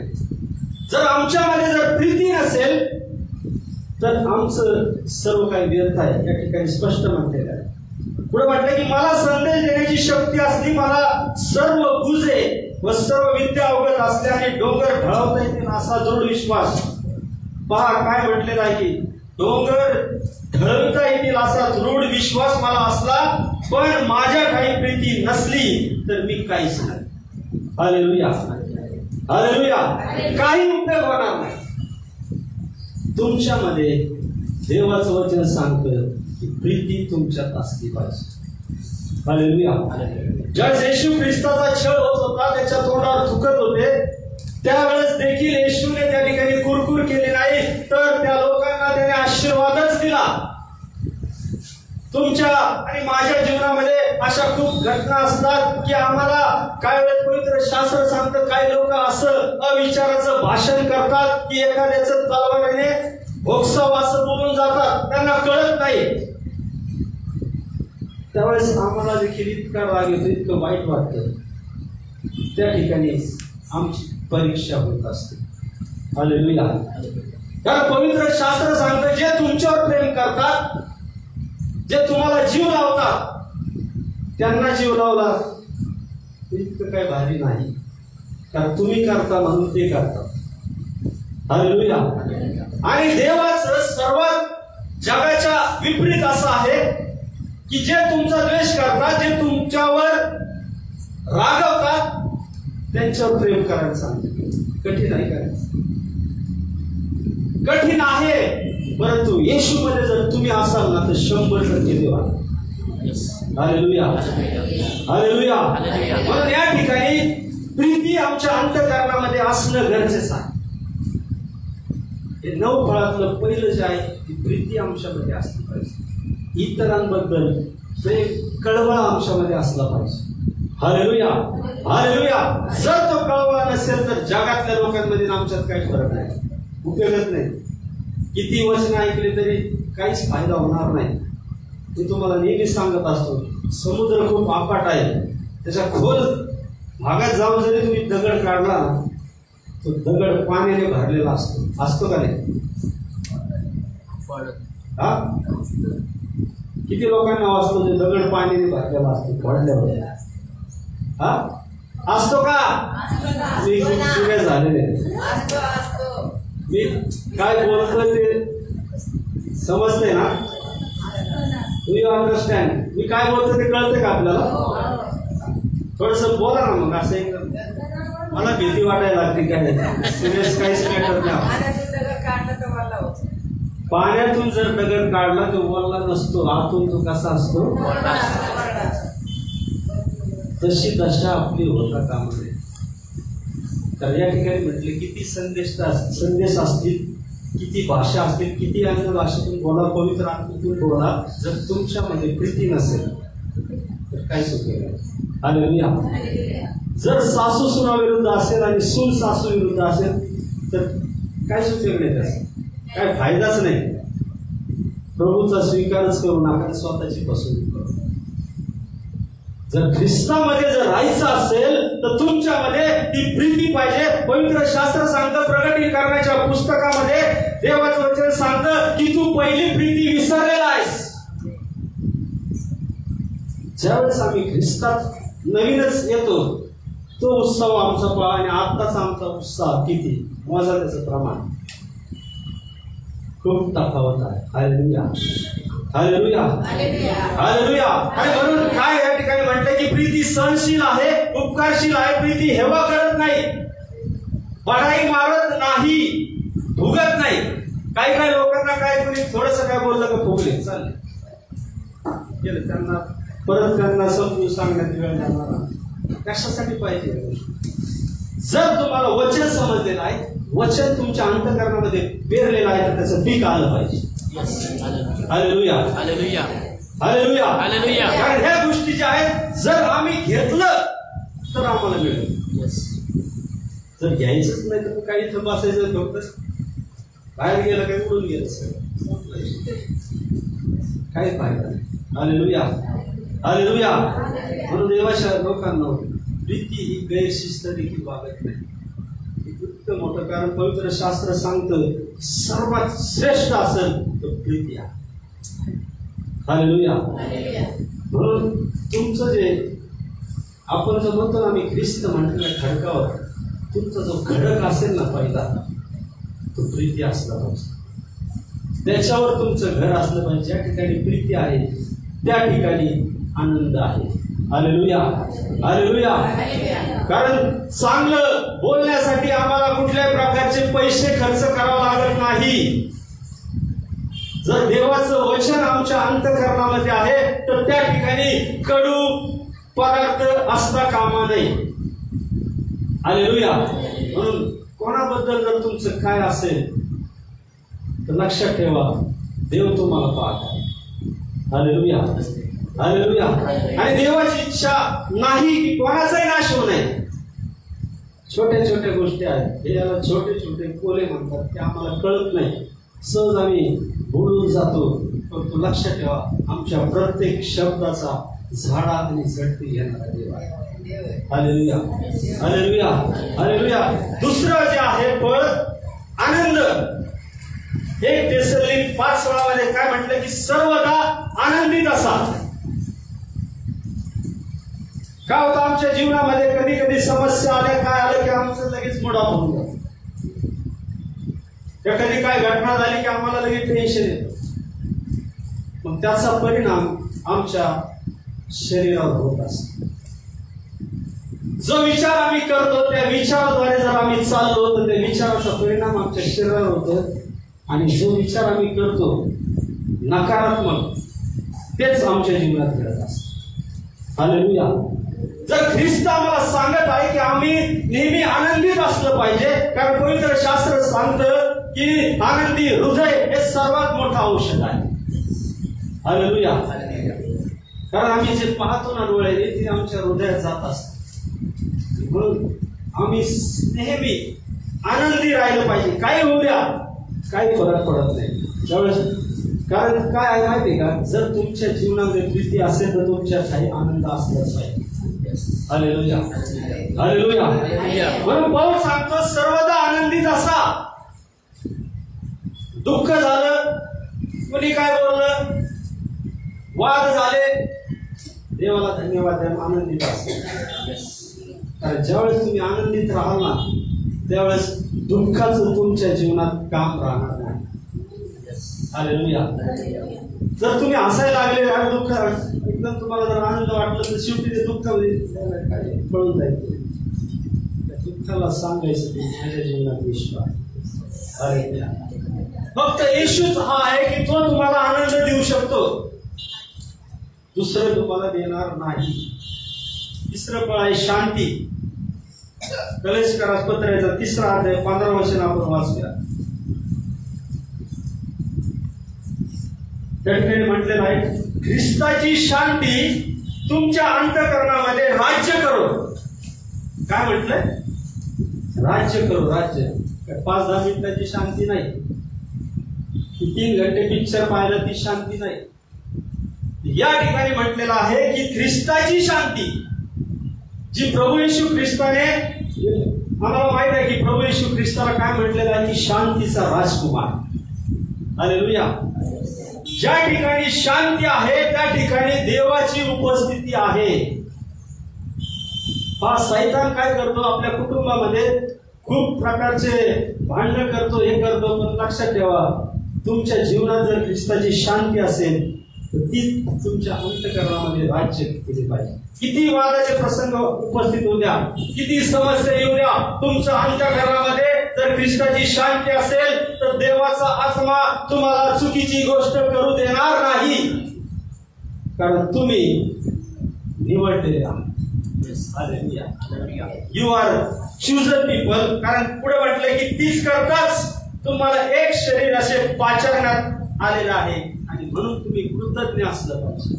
जर आमच्यामध्ये जर प्रीती नसेल तर आमचं सर्व काही व्यर्थ आहे. या ठिकाणी स्पष्ट म्हटलेलं आहे. पुढे म्हटलं की मला संदेश देण्याची शक्ती असली, मला सर्व गुजे व सर्व विद्या अवगत असल्याने डोंगर ढळवता येतील असा दृढ विश्वास. पहा काय म्हटलेलं आहे की डोंगर ढळवता येतील असा दृढ विश्वास मला असला, पण माझ्या काही प्रीती नसली तर मी काहीच नाही. Hallelujah, hallelujah. काही उपयोग होणार नाही. तुमच्यामध्ये देवाचं वचन सांगतं की प्रीती तुमच्यात असली पाहिजे. हालेलुया. ज्या येशू ख्रिस्ताचा छळ होत होता, त्याच्या तोंडावर थुकत होते, त्यावेळेस देखील येशूने त्या ठिकाणी कुरकुर केली नाही, तर त्या लोकांना त्याने आशीर्वादच दिला. तुमच्या आणि माझ्या जीवनामध्ये अशा खूप घटना असतात की आम्हाला काय वेळेस पवित्र शास्त्र सांगतं, काही लोक असं अविचाराचं भाषण करतात की एखाद्याचं तलवारीने भोगसावं असं बोलून जातात, त्यांना कळत नाही. त्यावेळेस आम्हाला देखील इतका राग येतो, इतकं वाईट वाटतं. त्या ठिकाणी आमची परीक्षा होत असते. हालेलुया. कारण पवित्र शास्त्र सांगतं जे तुमच्यावर प्रेम करतात, जे तुम्हाला जीव लावतात, त्यांना जीव लावला इतकं काही भारी नाही, कारण तुम्ही करता म्हणून ते करतात. हालेलुया. आणि देवाचं सर्वात जगाच्या विपरीत असं आहे की जे तुमचा द्वेष करतात, जे तुमच्यावर रागवतात, त्यांच्यावर प्रेम करायला सांगते. कठीण आहे का? कठीण आहे, परंतु येशूमध्ये जर तुम्ही असाल ना तर 100% देवा. Hallelujah, hallelujah. म्हणून या ठिकाणी प्रीती आमच्या अंतःकरणामध्ये असणं गरजेचं आहे. हे 9 फळातलं पहिलं जे आहे ती प्रीती आमच्यामध्ये असली पाहिजे. इतरांबद्दल प्रेम कळवळा आमच्यामध्ये असला पाहिजे. Hallelujah, hallelujah. जर तो कळवळा नसेल तर जगातल्या लोकांमध्ये आमच्यात काही फरक नाही, उपयोगच नाही. किती वचन ऐकले तरी काहीच फायदा होणार नाही. मी तुम्हाला नेहमी सांगत असतो, समुद्र खूप आपाट आहे, त्याच्या खोल भागात जाऊन जरी तुम्ही दगड काढला तो दगड पाण्याने भरलेला असतो का नाही? हा, किती लोकांना वाचतो ते दगड पाण्याने भरलेला असतो पडल्यावर? हा, असतो का? मी खूप सिरियस झालेले. मी काय बोलतोय ते समजतंय ना? Do you understand? मी काय बोलतोय ते कळतंय का आपल्याला? थोडस बोला ना. मग असं एकदम मला भीती वाटायला लागते. काय सिरियस काहीच मॅटर नाही. पाण्यातून जर दगड काढला तो वल्ला नसतो, आतून तो कसा असतो? तशी दशा आपली होता कामा नये. तर या ठिकाणी म्हटले किती संदेश असतील, किती भाषा असतील, किती अन्य भाषेतून बोला, पवित्र आत्म्यातून बोला, जर तुमच्यामध्ये प्रीती नसेल तर काय सुख आहे? हालेलुया. जर सासू सुनाविरुद्ध असेल आणि सून सासू विरुद्ध असेल तर काय उपयोग नाही त्याचा, काय फायदाच नाही. प्रभूचा स्वीकारच करू नका, स्वतःची फसवणूक करू. जर ख्रिस्तामध्ये जर राहायचं असेल तर तुमच्यामध्ये ती प्रीती पाहिजे. पवित्र शास्त्र सांगतं, प्रकटीकरणाच्या पुस्तकामध्ये देवाचं वचन सांगतं की तू पहिली प्रीती विसरलेला आहेस. ज्यावेळेस आम्ही ख्रिस्तात नवीनच येतो तो उत्सव आमचा पहा आणि आत्ताचा आमचा उत्साह किती मोजा, त्याचं प्रमाण खूप तफावत आहे. Hallelujah, hallelujah, hallelujah. आणि म्हणून काय या ठिकाणी म्हटलं की प्रीती सहनशील आहे, उपकारशील आहे. प्रीती हेवा करत नाही, बढाई मारत नाही, भुगत नाही. काही काही लोकांना काय कोणी थोडस काय बोललं का फुगले चालले केलं, त्यांना परत त्यांना समजून सांगण्यात वेळ लागणार. कशासाठी पाहिजे? जर तुम्हाला वचन समजलेलं आहे, वचन तुमच्या अंतःकरणामध्ये पेरलेलं आहे तर त्याचं पीक आलं पाहिजे. Hallelujah, hallelujah, hallelujah, hallelujah. कारण ह्या गोष्टी ज्या आहेत जर आम्ही घेतलं तर आम्हाला मिळेल. जर घ्यायचंच नाही तर काही इथं बसायचं फक्त बाहेर गेलं काही उडून गेलं सगळं, काही फायदा नाही. Hallelujah, hallelujah. म्हणून देवाच्या लोकांना प्रीती ही गैरशिस्त देखील वागत नाही. इतकं मोठं, कारण पवित्र शास्त्र सांगतं सर्वात श्रेष्ठ असेल तर प्रीती आहे. हालेलुया. म्हणून तुमचं जे आपण जो म्हणतो ना आम्ही ख्रिस्त म्हटलेल्या खडकावर तुमचा जो खडक असेल ना पहिला तो प्रीती असला पाहिजे. त्याच्यावर तुमचं घर असलं पाहिजे. ज्या ठिकाणी प्रीती आहे त्या ठिकाणी आनंद आहे. Hallelujah, hallelujah. कारण चांगलं बोलण्यासाठी आम्हाला कुठल्याही प्रकारचे पैसे खर्च करावा लागत नाही. जर देवाचं वचन आमच्या अंतःकरणामध्ये आहे तर त्या ठिकाणी कडू पदार्थ असता कामा नये. हालेलुया. म्हणून कोणाबद्दल जर तुमचं काय असेल तर लक्षात ठेवा, देव तुम्हाला पाहत आहे. Hallelujah, hallelujah. आणि देवाची इच्छा नाही की कोणाचाही नाश होऊ नये. छोट्या छोट्या गोष्टी आहेत, हे याला छोटे छोटे कोले म्हणतात, ते आम्हाला कळत नाही, सहज आम्ही बोलून जातो. परंतु लक्षात ठेवा, आमच्या प्रत्येक शब्दाचा झाडा आणि झडती घेणारा देव आहे. Hallelujah, hallelujah, hallelujah. दुसरं जे आहे फळ आनंद. 1 थेसलोनिके 5:16 काय म्हटलं की सर्वदा आनंदित असा. काय होतं आमच्या जीवनामध्ये कधी कधी समस्या आल्या, काय आलं की आमचं लगेच मुड ऑफ होऊन जातं. कधी काय घटना झाली की आम्हाला लगेच टेन्शन येतं. मग त्याचा परिणाम आमच्या शरीरावर होत असतो. जो विचार आम्ही करतो त्या विचाराद्वारे जर आम्ही चाललो तर त्या विचाराचा परिणाम आमच्या शरीरावर होतो. आणि जो विचार आम्ही करतो नकारात्मक तेच आमच्या जीवनात घडत असतं. हालेलुया. जर ख्रिस्त आम्हाला सांगत आहे की आम्ही नेहमी आनंदित असलं पाहिजे, कारण पवित्र शास्त्र सांगतं की आनंदी हृदय हे सर्वात मोठं औषध आहे. हालेलुया. कारण आम्ही जे पाहतो ना डोळ्याने ते आमच्या हृदयात जात असतं. म्हणून आम्ही नेहमी आनंदी राहिलं पाहिजे. काही होऊ द्या, काही फरक पडत नाही त्यावेळेस. कारण काय आहे माहिती का, जर तुमच्या जीवनामध्ये प्रीती असेल तर तुमच्या काही आनंद असलाच पाहिजे. Hallelujah, hallelujah. म्हणून पाऊल सांगतो सर्वदा आनंदित असा. दुःख झालं, कुणी काय बोललं, वाद झाले, देवाला धन्यवाद द्या, आनंदित असा. कारण ज्यावेळेस तुम्ही आनंदित राहाल ना त्यावेळेस दुःखाचं तुमच्या जीवनात काम राहणार नाही. हालेलुया. जर तुम्ही हसायला लागले आणि दुःख एकदम तुम्हाला जर आनंद वाटलं तर शेवटी ते दुःख पळून जायचं. त्या दुःखाला सांगायचं की माझ्या जीवनात विश्वास. हालेलुया. फक्त येशूच हा आहे की तो तुम्हाला आनंद देऊ शकतो, दुसरं तुम्हाला देणार नाही. तिसरं फळ आहे शांती. कलेशकरास पत्राचा 3रा अध्याय 15 वचन आपण वाचूया. त्या ठिकाणी म्हटलेलं आहे, ख्रिस्ताची शांती तुमच्या अंतःकरणामध्ये राज्य करो काय म्हटलंय? राज्य करो, राज्य. 5-10 मिनिटाची शांती नाही, 3 घंटे पिक्चर पाहिलं ती शांती नाही. या ठिकाणी म्हटलेलं आहे की ख्रिस्ताची शांती, जी प्रभू येशू ख्रिस्ताने, आम्हाला माहित आहे की प्रभू येशू ख्रिस्ताला काय म्हटलेलं आहे की शांतीचा राजकुमार. हालेलुया. ज्या ठिकाणी शांती आहे त्या ठिकाणी देवाची उपस्थिती आहे. हा सैतान काय करतो? आपल्या कुटुंबामध्ये खूप प्रकारचे भांडण करतो, हे करतो. पण लक्षात ठेवा, तुमच्या जीवनात जर ख्रिस्ताची शांती असेल तर ती तुमच्या अंतःकरणामध्ये राज्य केली पाहिजे. किती वादाचे प्रसंग उपस्थित होऊ द्या, किती समस्या येऊ द्या, तुमच्या अंतःकरणामध्ये जर ख्रिस्ताची शांती असेल तर देवाचा आत्मा तुम्हाला चुकीची गोष्ट करू देणार नाही, कारण तुम्ही निवडलेले आहात. You are chosen people. कारण पुढे म्हटलं की तीच करताच तुम्हाला एक शरीर असे पाचारण्यात आलेलं आहे आणि म्हणून तुम्ही कृतज्ञ असलं पाहिजे.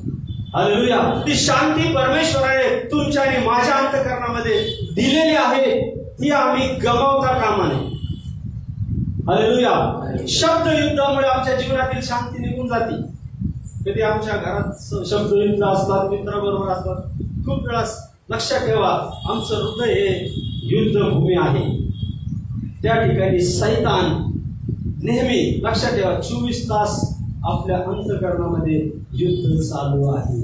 हालेलुया. ती शांती परमेश्वराने तुमच्या आणि माझ्या अंतःकरणामध्ये दिलेली आहे, ती आम्ही गमावता कामा नये. हालेलुया. शब्दयुद्धामुळे आमच्या जीवनातील शांती निघून जाते. कधी आमच्या घरात शब्दयुद्ध असतात, मित्राबरोबर असतात. खूप वेळा लक्षात ठेवा, आमचं हृदय हे युद्धभूमी आहे. त्या ठिकाणी सैतान नेहमी, लक्षात ठेवा, 24 तास आपल्या अंतःकरणामध्ये युद्ध चालू आहे.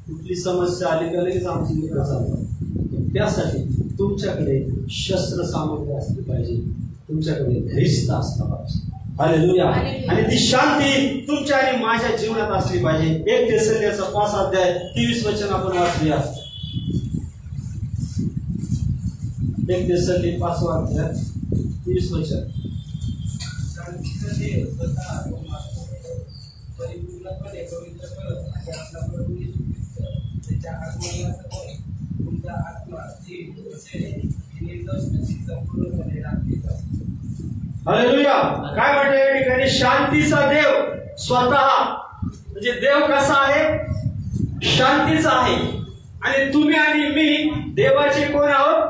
कुठली समस्या आली का लगेच आमची युद्ध चालू आहे. त्यासाठी तुमच्याकडे शस्त्र सामग्री असली पाहिजे, तुमच्याकडे ख्रिस्त असला पाहिजे. हालेलुया. आणि ती शांती तुमच्या आणि माझ्या जीवनात असली पाहिजे. 1 थेसलोनिकचा 5 अध्याय 23 वचन आपण वाचूया. 1 थेसलोनिक 5 अध्याय 23 वचन. परिपूर्णपणे पवित्र करत आणि आपला प्रभू येशू ख्रिस्त त्याच्या आत्म्यासह तुमचा आत्मा, जीव, शरीर निर्दोष अशी संपूर्णपणे राखली जाते. हालेलुया. काय म्हटलं या ठिकाणी? शांतीचा देव स्वतः, म्हणजे देव कसा आहे? शांतीचा आहे. आणि तुम्ही आणि मी देवाचे कोण आहोत?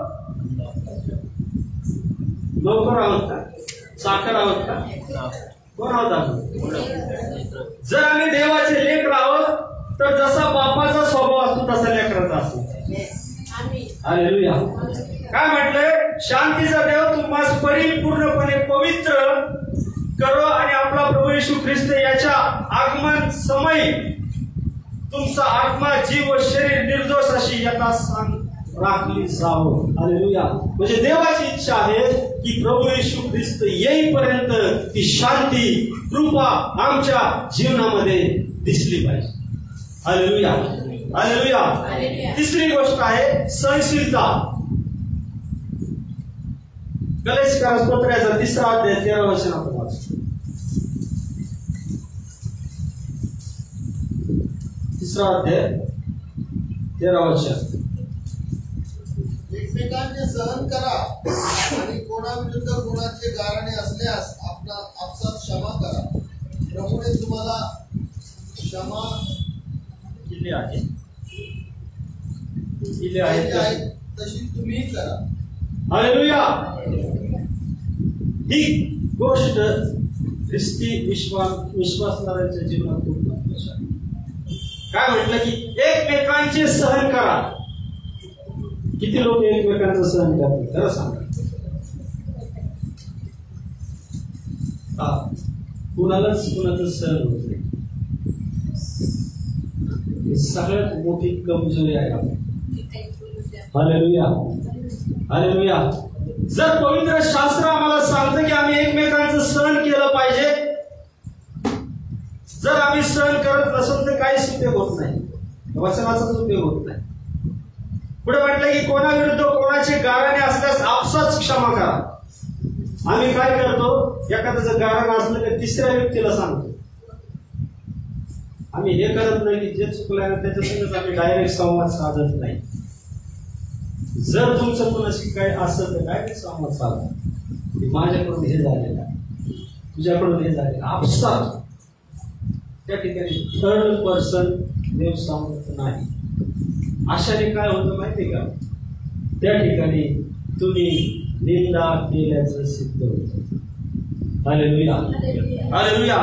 नोकर आहोत का? साखर आहोत का? कोण आहोत आपण? जर आम्ही देवाचे लेकर आहोत तर जसा बापाचा स्वभाव असतो तसा लेकराचा असतो. हालेलुया. काय म्हटलंय? शांतीचा देव तुम्हाला परिपूर्णपणे पवित्र करो आणि आपला प्रभू येशू ख्रिस्त याच्या आगमन समय तुमचा आत्मा, जीव व शरीर निर्दोष अशी यथास्थान राखली जावं. हालेलुया. म्हणजे देवाची इच्छा आहे की प्रभू येशू ख्रिस्त येईपर्यंत ती शांती, कृपा आमच्या जीवनामध्ये दिसली पाहिजे. हालेलुया. हालेलुया. तिसरी गोष्ट आहे सहनशीलता. गलातियरास पत्राचा 3 अध्याय 13 वचन आपण वाचू. 3 अध्याय 13 वचन. एकमेकांचे सहन करा आणि कोणाविरुद्ध कोणाचे गारणे असल्यास आपसात क्षमा करा. प्रभूने तुम्हाला क्षमा दिली आहे तशी तुम्ही करा. हालेलुया. ही गोष्ट ख्रिस्ती विश्वासणाऱ्यांच्या जीवनात खूप महत्त्वाची आहे. काय म्हटलं की एकमेकांचे सहन करा. किती लोक एकमेकांचं सहन करतात? खरं सांगा. कुणाचं सहन होत नाही. सगळ्यात मोठी कमजोरी आहे आपण. हालेलुया. हालेलुया. जर पवित्र शास्त्र आम्हाला सांगतं की आम्ही एकमेकांचं सहन केलं पाहिजे, जर आम्ही सहन करत नसेल तर काहीच उपयोग होत नाही, वचनाचाच उपयोग होत नाही. पुढे म्हटलं की कोणाविरुद्ध कोणाचे गाराणे असल्यास आपसाच क्षमा करा. आम्ही काय करतो? एखाद्याचं गारण असलं तर तिसऱ्या व्यक्तीला सांगतो. आम्ही हे करत नाही की जे चुकलं आहे त्याच्यासंगच आम्ही डायरेक्ट संवाद साधत नाही. जर तुमचं कोणाशी काय असेल तर काय संवाद साधा. माझ्याकडून हे झालेलं आहे, तुझ्याकडून हे झालेलं, आपसात. त्या ठिकाणी थर्ड पर्सन देव सांगत नाही. अशाने काय होतं माहिती का? त्या ठिकाणी तुम्ही निंदा केल्याचं सिद्ध होतं. Hallelujah, hallelujah.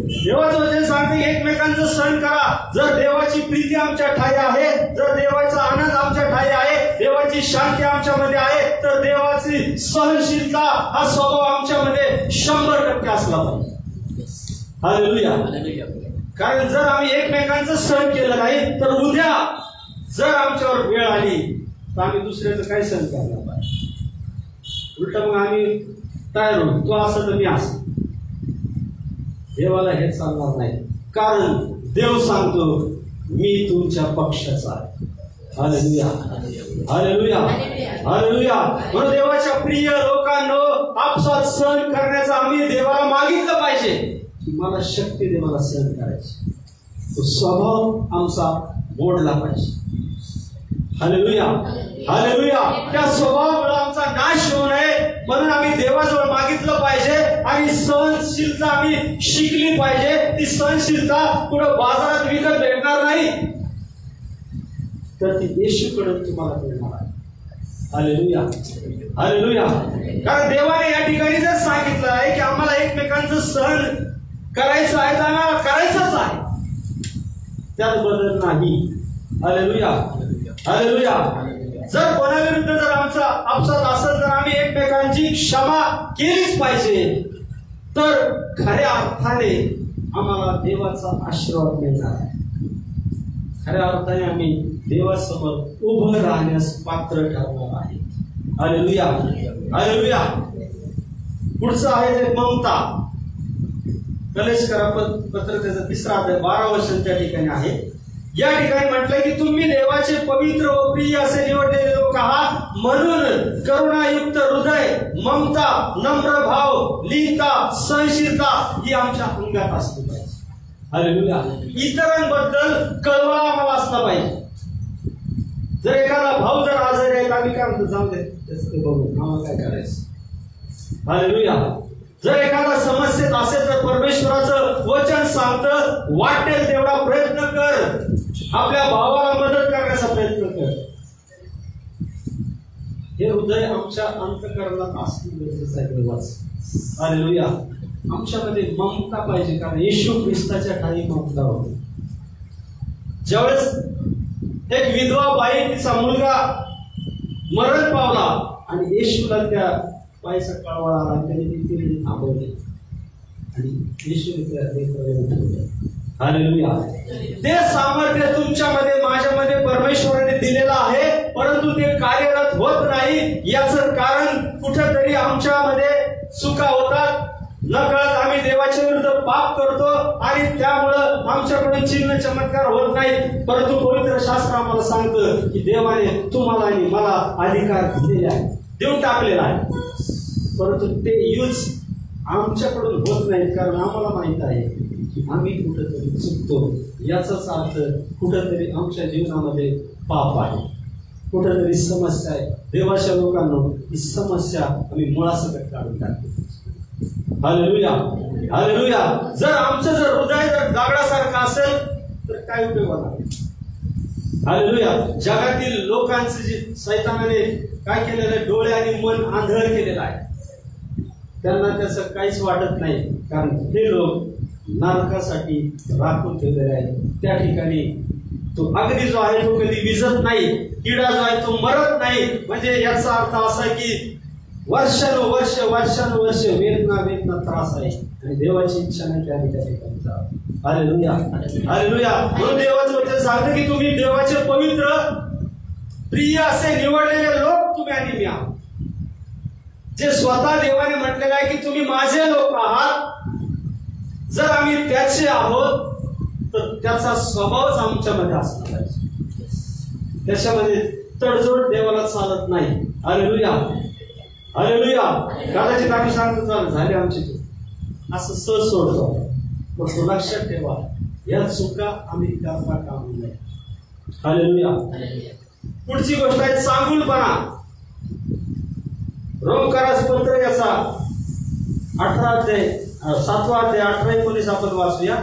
देवाचं वचन सांगते एकमेकांचं सहन करा. जर देवाची प्रीती आमच्या ठाई आहे, जर देवाचा आनंद आमच्या ठाई आहे, देवाची शांती आमच्यामध्ये आहे, तर देवाची सहनशीलता हा स्वभाव आमच्यामध्ये 100% असला पाहिजे. हालेलुया. कारण जर आम्ही एकमेकांचं सहन केलं नाही तर उद्या जर आमच्यावर वेळ आली तर आम्ही दुसऱ्याचं काय सहन करणार पाहिजे. उलट मग आम्ही तयार होऊ, तो असं तर मी असं. देवाला हे चालणार नाही, कारण देव सांगतो मी तुमच्या पक्षाचा आहे. Hallelujah, hallelujah, hallelujah. म्हणून देवाच्या प्रिय लोकांनो, आपसात सहन करण्याचा आम्ही देवाला मागितलं पाहिजे की मला शक्ती दे मला सहन करायची. तो स्वभाव आमचा मोडला पाहिजे. Hallelujah, hallelujah. त्या स्वभावामुळे आमचा नाश होऊ नये म्हणून आम्ही देवाजवळ मागितलं पाहिजे आणि सहनशीलता आम्ही शिकली पाहिजे. ती सहनशीलता कुठं बाजारात विकत भेटणार नाही, तर ती येशूकडून तुम्हाला मिळणार आहे. Hallelujah, hallelujah. कारण देवाने या ठिकाणी जर सांगितलं आहे की आम्हाला एकमेकांचं सहन करायचं आहे तर आम्हाला करायचंच आहे, त्यात बदल नाही. Hallelujah, hallelujah. जर कोणाविरुद्ध जर आमचा आपसात असेल तर आम्ही एकमेकांची क्षमा केलीच पाहिजे, तर खऱ्या अर्थाने आम्हाला देवाचा आशीर्वाद मिळणार आहे. खऱ्या अर्थाने आम्ही देवासमोर उभं राहण्यास पात्र ठरणार आहे. Hallelujah, hallelujah. पुढचं आहे ते ममता. कलेशकर पत्रिकेचा 3रा अध्याय 12 वचन त्या ठिकाणी आहे. या ठिकाणी म्हटलंय की तुम्ही देवाचे पवित्र व प्रिय असे निवडलेले लोक आहात, म्हणून करुणायुक्त हृदय, ममता, नम्र भाव, लीनता, सहनशीलता ही आमच्या अंगात असली पाहिजे. हालेलुया. इतरांबद्दल कळवळा आम्हाला असला पाहिजे. जर एखादा भाऊ जर आजारी आहे तर आम्ही काय म्हणतो, जाऊ दे त्याचं बघू, आम्हाला काय करायचं. हालेलुया. जर एखादा समस्येत असेल तर परमेश्वराचं वचन सांगतं वाटेल तेवढा प्रयत्न कर, आपल्या भावाला मदत करण्याचा प्रयत्न कर. हे हृदय आमच्या अंतःकरणात असणं गरजेचं आहे देवाचं. हालेलुया. आमच्यामध्ये ममता पाहिजे, कारण येशू ख्रिस्ताच्या ठाई ममता होती. ज्यावेळेस एक विधवा बाई तिचा मुलगा मरण पावला आणि येशूला त्या बाईचा कळवळा आला, त्यांनी ती थांबवली आणि येशूने त्या लेकराला उठवलं. हालेलुया. ते सामर्थ्य तुमच्यामध्ये माझ्यामध्ये परमेश्वराने दिलेलं आहे, परंतु ते कार्यरत होत नाही. याचं कारण कुठंतरी आमच्यामध्ये चुका होतात. नकळत आम्ही देवाच्या विरुद्ध पाप करतो आणि त्यामुळं आमच्याकडून चिन्ह चमत्कार होत नाही. परंतु पवित्र शास्त्र आम्हाला सांगतं की देवाने तुम्हाला आणि मला अधिकार दिलेले आहे, देऊन टाकलेला आहे, परंतु ते यूज आमच्याकडून होत नाही. कारण आम्हाला माहित आहे की आम्ही कुठंतरी चुकतो. याचाच अर्थ कुठंतरी आमच्या जीवनामध्ये पाप आहे, कुठंतरी समस्या आहे. देवाच्या लोकांना ही समस्या आम्ही मुळासकट काढून टाकतो. Hallelujah, hallelujah. जर आमचं जर हृदय जर दगडासारखं असेल तर काय उपयोग होणार. हालेलुया. जगातील लोकांचे जे सैतानाने काय केलेलं आहे, डोळे आणि मन आंधळ केलेलं आहे, त्यांना त्याचं काहीच वाटत नाही. कारण हे लोक नरकासाठी राखून ठेवलेले आहेत. त्या ठिकाणी तो अग्नी जो आहे तो कधी विझत नाही, किडा जो आहे तो मरत नाही. म्हणजे याचा अर्थ असा आहे की वर्षानुवर्ष वर्षानुवर्ष वेदना वेदना त्रास आहे आणि देवाची इच्छा नाही की आम्ही त्या ठिकाणी जावं. Hallelujah, hallelujah. म्हणून देवाचं वचन सांगतं की तुम्ही देवाचे पवित्र प्रिय असे निवडलेले लोक तुम्ही आणि मी आहात. जे स्वतः देवाने म्हटलेलं आहे की तुम्ही माझे लोक आहात. जर आम्ही त्याचे आहोत तर त्याचा स्वभावच आमच्यामध्ये असला पाहिजे. त्याच्यामध्ये तडजोड देवाला चालत नाही. Hallelujah, hallelujah. कदाचित आम्ही सांगतो चालत झाले आमची चूक असं सहज सोडतो, पण तो लक्षात ठेवा या चुका आम्ही करता कामा नये. हालेलुया. पुढची गोष्ट आहे चांगुलपणा. रोमकरास पत्र याचा 18 अध्याय 7वा अध्याय 18-19 आपण वाचूया.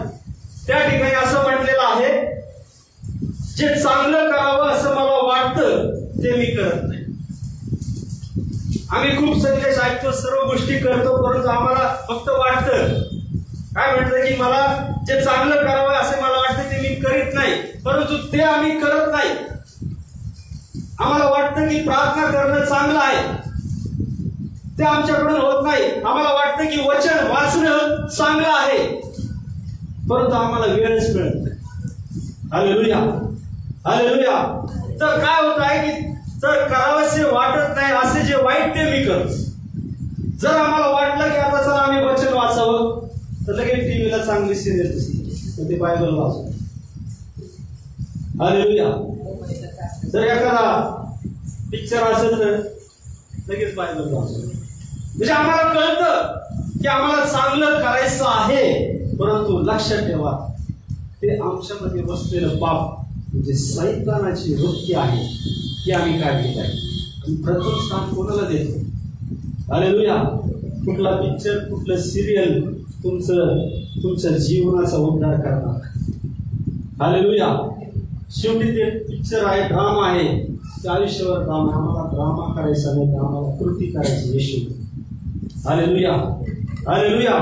त्या ठिकाणी असं म्हटलेलं आहे, जे चांगलं करावं असं मला वाटतं ते मी करत नाही. आम्ही खूप संदेश ऐकतो, सर्व गोष्टी करतो, परंतु आम्हाला फक्त वाटतं, काय म्हणतं की मला जे चांगलं करावं असे मला वाटतं ते मी करीत नाही, परंतु ते आम्ही करत नाही. आम्हाला वाटतं की प्रार्थना करणं चांगलं आहे, ते आमच्याकडून होत नाही. आम्हाला वाटतं की वचन वाचणं चांगलं आहे, परंतु आम्हाला वेळच मिळत नाही. Hallelujah, hallelujah. तर काय होत आहे की जर करावंसे वाटत नाही असे जे वाईट ते मी करतो. जर आम्हाला वाटलं की आता चला आम्ही वचन वाचावं, तर लगेच टीव्हीला चांगली सिरियल दिसते, तर ते बायबल वाचतो. हालेलुया. जर एखादा पिक्चर असेल तर लगेच बायबल वाचतो. म्हणजे आम्हाला कळतं की आम्हाला चांगलं करायचं आहे, परंतु लक्षात ठेवा ते आमच्यामध्ये बसलेलं पाप म्हणजे सैतानाची वृत्ती आहे, की आम्ही काय घेत आहे. आणि प्रथम स्थान कोणाला देतो? हालेलुया. कुठला पिक्चर, कुठलं सिरियल तुमच्या जीवनाचा उद्धार करणार? हालेलुया. शेवटी ते पिक्चर आहे, ड्रामा आहे, ते आयुष्यावर ड्रामा. आम्हाला ड्रामा करायचा नाही, तर आम्हाला कृती करायची येशू. Hallelujah, hallelujah.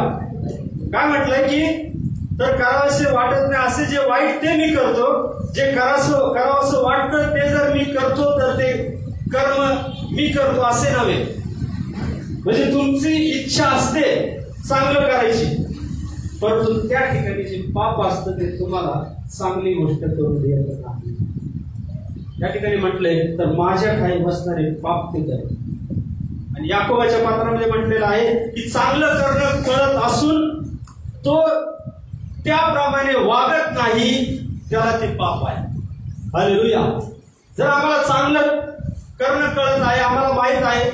काय म्हटलंय की तर करावंसे वाटत नाही असे जे वाईट ते मी करतो, जे करावंसं वाटतं ते जर मी करतो तर ते कर्म मी करतो असे नव्हे. म्हणजे तुमची इच्छा असते चांगलं करायची, परंतु त्या ठिकाणी जे पाप असतं ते तुम्हाला चांगली गोष्ट करून देत नाही. या ठिकाणी म्हटलंय तर माझ्या खाली बसणारे पाप ते करते. आणि याकोबाच्या पत्रामध्ये म्हटलेलं आहे की चांगलं करणं कळत असून तो त्याप्रमाणे वागत नाही, त्याला ते पाप आहे. हालेलुया. जर आम्हाला चांगलं करणं कळत आहे, आम्हाला माहित आहे,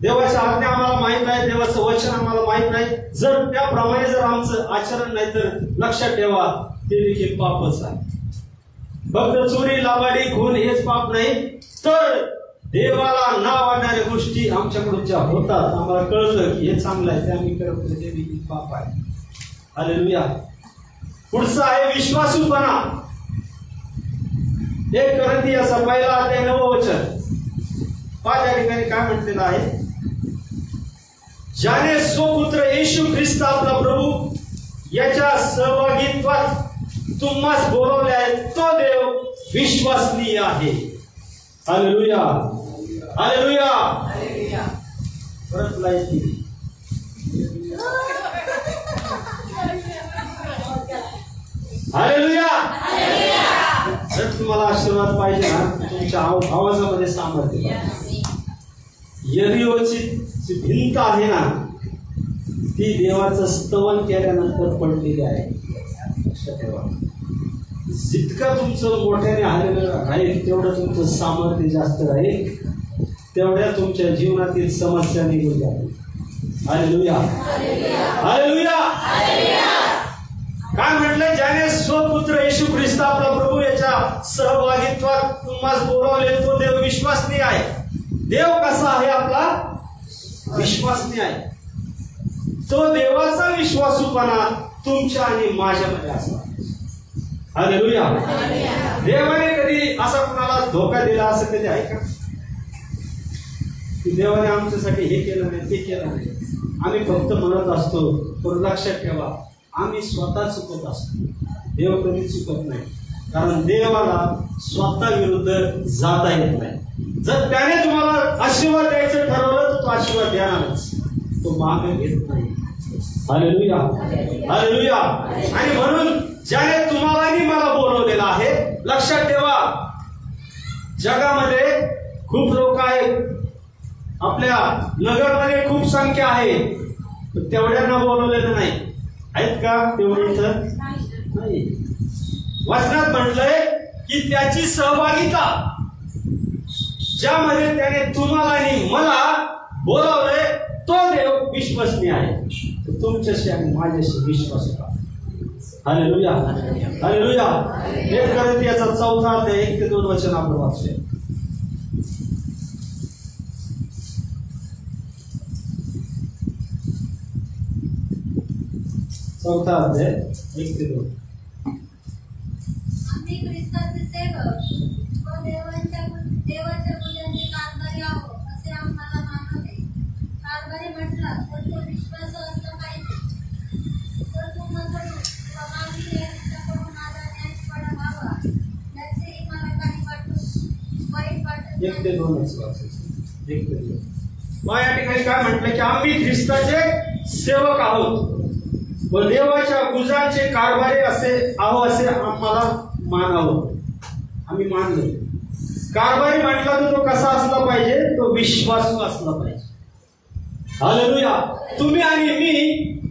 देवाच्या आज्ञा आम्हाला माहित आहे, देवाचं वचन आम्हाला माहित आहे, जर त्याप्रमाणे जर आमचं आचरण नाही तर लक्षात ठेवा ते देखील पापच आहे. फक्त चोरी, लबाडी, खून हेच पाप नाही, तर देवाला न आवडणाऱ्या गोष्टी आमच्याकडून ज्या होतात, आम्हाला कळतं की हे चांगलं आहे, ते आम्ही करतो, ते देखील पाप आहे. हालेलुया. पुढचा आहे विश्वासूपणा. 1 कोरिन्थियाचा 1 अध्याय 9 वचन. त्या ठिकाणी काय म्हटलेलं आहे? ज्याने स्वपुत्र येशू ख्रिस्त आपला प्रभू याच्या सहभागित्वात तुम्हास बोलवले आहे, तो देव विश्वसनीय आहे. Hallelujah, hallelujah. परत लाईट केली. हालेलुया. जर तुम्हाला आशीर्वाद पाहिजे ना, तुमच्या आवाजामध्ये सामर्थ्य. यरीहोची भिंत आहे ना, ती देवाचं स्तवन केल्यानंतर पडलेली आहे. लक्षात ठेवा, जितकं तुमचं मोठ्याने आलेलं राहील तेवढं तुमचं सामर्थ्य जास्त राहील, तेवढ्या तुमच्या जीवनातील समस्या निघून जातील. Hallelujah, hallelujah. काय म्हटलंय? ज्याने स्वपुत्र येशू ख्रिस्त आपला प्रभू याच्या सहभागित्वात तुम्हास बोलावले, तो देव विश्वासनीय आहे. देव कसा आहे? आपला विश्वासनीय आहे. तो देवाचा विश्वासूपणा तुमच्या आणि माझ्यामध्ये असा. हालेलुया. देवाने कधी असा कुणाला धोका दिला असं कधी आहे का? की देवाने आमच्यासाठी हे केलं नाही, ते केलं नाही. आम्ही फक्त म्हणत असतो, पण लक्षात ठेवा आम्ही स्वतः चुकत असतो, देव कधी चुकत नाही. कारण देवाला स्वतः विरुद्ध जाता येत नाही. जर त्याने तुम्हाला आशीर्वाद द्यायचं ठरवलं तर तो आशीर्वाद देणारच, तो मागे घेत नाही. Hallelujah, hallelujah. आणि म्हणून ज्याने तुम्हाला आणि मला बोलवलेलं आहे, लक्षात ठेवा जगामध्ये खूप लोक आहेत, आपल्या नगरमध्ये खूप संख्या आहे, तेवढ्यांना बोलवलेलं नाही. आहेत का तेवढे? तर नाही. वचनात म्हटलंय की त्याची सहभागिता ज्यामध्ये त्याने तुम्हाला आणि मला बोलावले, तो देव विश्वसनीय आहे. तुमच्याशी आणि माझ्याशी विश्वास करा. Hallelujah, hallelujah. 1 कोरिन्थियाचा 4 अध्याय 1 ते 2 वचन आपण वाचूया. चौथा अध्याय 1 ते 2. आम्ही ख्रिस्ताचे सेवक व देवाच्या पूजनाचे कारभारी आहोत, असे आम्हाला जरी म्हटला तर तो विश्वास असला पाहिजे. तर तो म्हणतो मागणी त्याकडून माझा न्यायपणा व्हावा, त्याचेही मला काही वाईट वाटत एक ते नाही. दोनच वाचायचं. एक ते दोन. मग या ठिकाणी काय म्हटलं की आम्ही ख्रिस्ताचे सेवक आहोत व देवाच्या गुजांचे कारभारी असे आम्हाला मानावं. आम्ही मानलो. कारभारी म्हटला तर तो कसा असला पाहिजे? तो विश्वासू असला पाहिजे. हालेलुया. तुम्ही आणि मी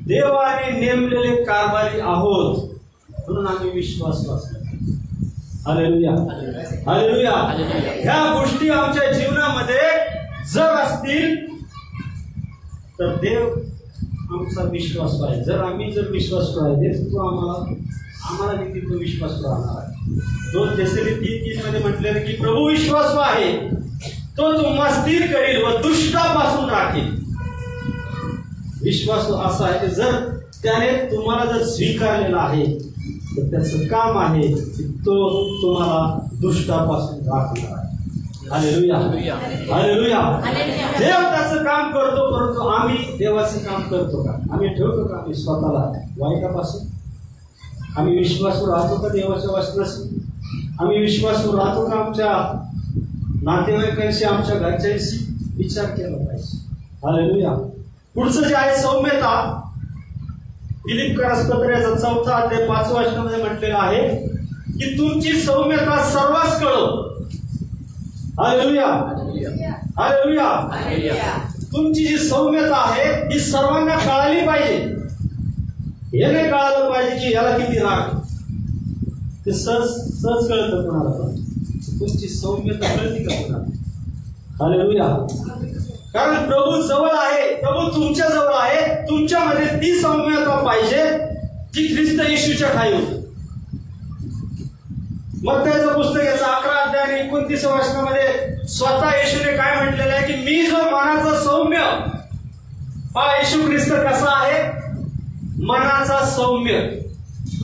देवाने नेमलेले कारभारी आहोत म्हणून आम्ही विश्वासू असलो पाहिजे. हालेलुया. हालेलुया. ह्या गोष्टी आमच्या जीवनामध्ये जर असतील तर देव आमचा विश्वास पाहिजे. जर आम्ही विश्वास पाहिजे तर तो आम्हाला देखील तो विश्वास राहणार आहे. 2 थेसलोनिके 3:30 मध्ये म्हटलेलं की प्रभू विश्वासू आहे, तो तुम्हाला स्थिर करेल व दुष्टापासून राखेल. विश्वासू असा आहे की जर त्याने तुम्हाला जर स्वीकारलेला आहे तर त्याचं काम आहे की तो तुम्हाला दुष्टापासून राखणार आहे. हालेलुया. हालेलुया. देव त्याचं काम करतो, परंतु आम्ही देवाचं काम करतो का? आम्ही ठेवतो का आम्ही स्वतःला वाईटापासून? आम्ही विश्वासू राहतो का देवाच्या वचनाशी? आम्ही विश्वासू राहतो का आमच्या नातेवाईकांशी, आमच्या घरच्यांशी? विचार केला पाहिजे. हालेलुया. पुढचं जे आहे सौम्यता, फिलिप्पियस पत्राचा 4 अध्याय 5 वचनामध्ये म्हटलेलं आहे की तुमची सौम्यता सर्वांस कळो. हालेलुया. हालेलुया. तुमची जी सौम्यता आहे ही सर्वांना कळाली पाहिजे. हे नाही कळालं पाहिजे की याला किती राग. ते सहज कळतं कोणाला पण. तुमची सौम्यता कळती का कोणाला? हालेलुया. कारण प्रभू जवळ आहे, प्रभू तुमच्या जवळ आहे. तुमच्यामध्ये ती सौम्यता पाहिजे जी ख्रिस्त येशूच्या ठाई होती. मत्थ्याचं पुस्तक याचा 11 अध्याय आणि 29 वचनामध्ये स्वतः येशूने काय म्हटलेलं आहे की मी जो मनाचा सौम्य. हा येशू ख्रिस्त कसा आहे? मनाचा सौम्य.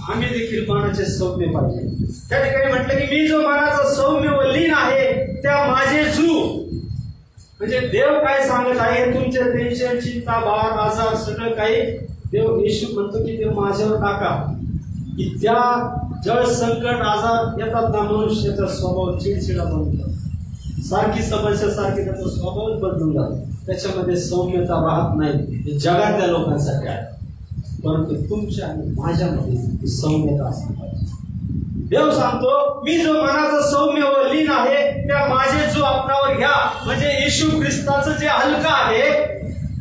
आम्ही देखील मनाचे सौम्य पाहिजे. त्या ठिकाणी म्हटलं की मी जो मनाचा सौम्य व लीन आहे त्या माझे जू. म्हणजे देव काय सांगत आहे? तुमचे टेन्शन, चिंता, भार, आजार सगळं काही देव येशू म्हणतो की देव माझ्यावर टाका. की त्या जळ संकट आजार येतात ना, मनुष्याचा स्वभाव चिडचिडा बनतो. सारखी समस्या सारखी त्याचा स्वभावच बदलून जातो. त्याच्यामध्ये सौम्यता राहत नाही. जगातल्या लोकांसाठी आहे, परंतु तुमच्या आणि माझ्यामध्ये सौम्यता असली पाहिजे. देव सांगतो मी जो मनाचा सौम्य व लीन आहे त्या माझे जो आपणावर घ्या. म्हणजे येशू ख्रिस्ताचं जे हलका आहे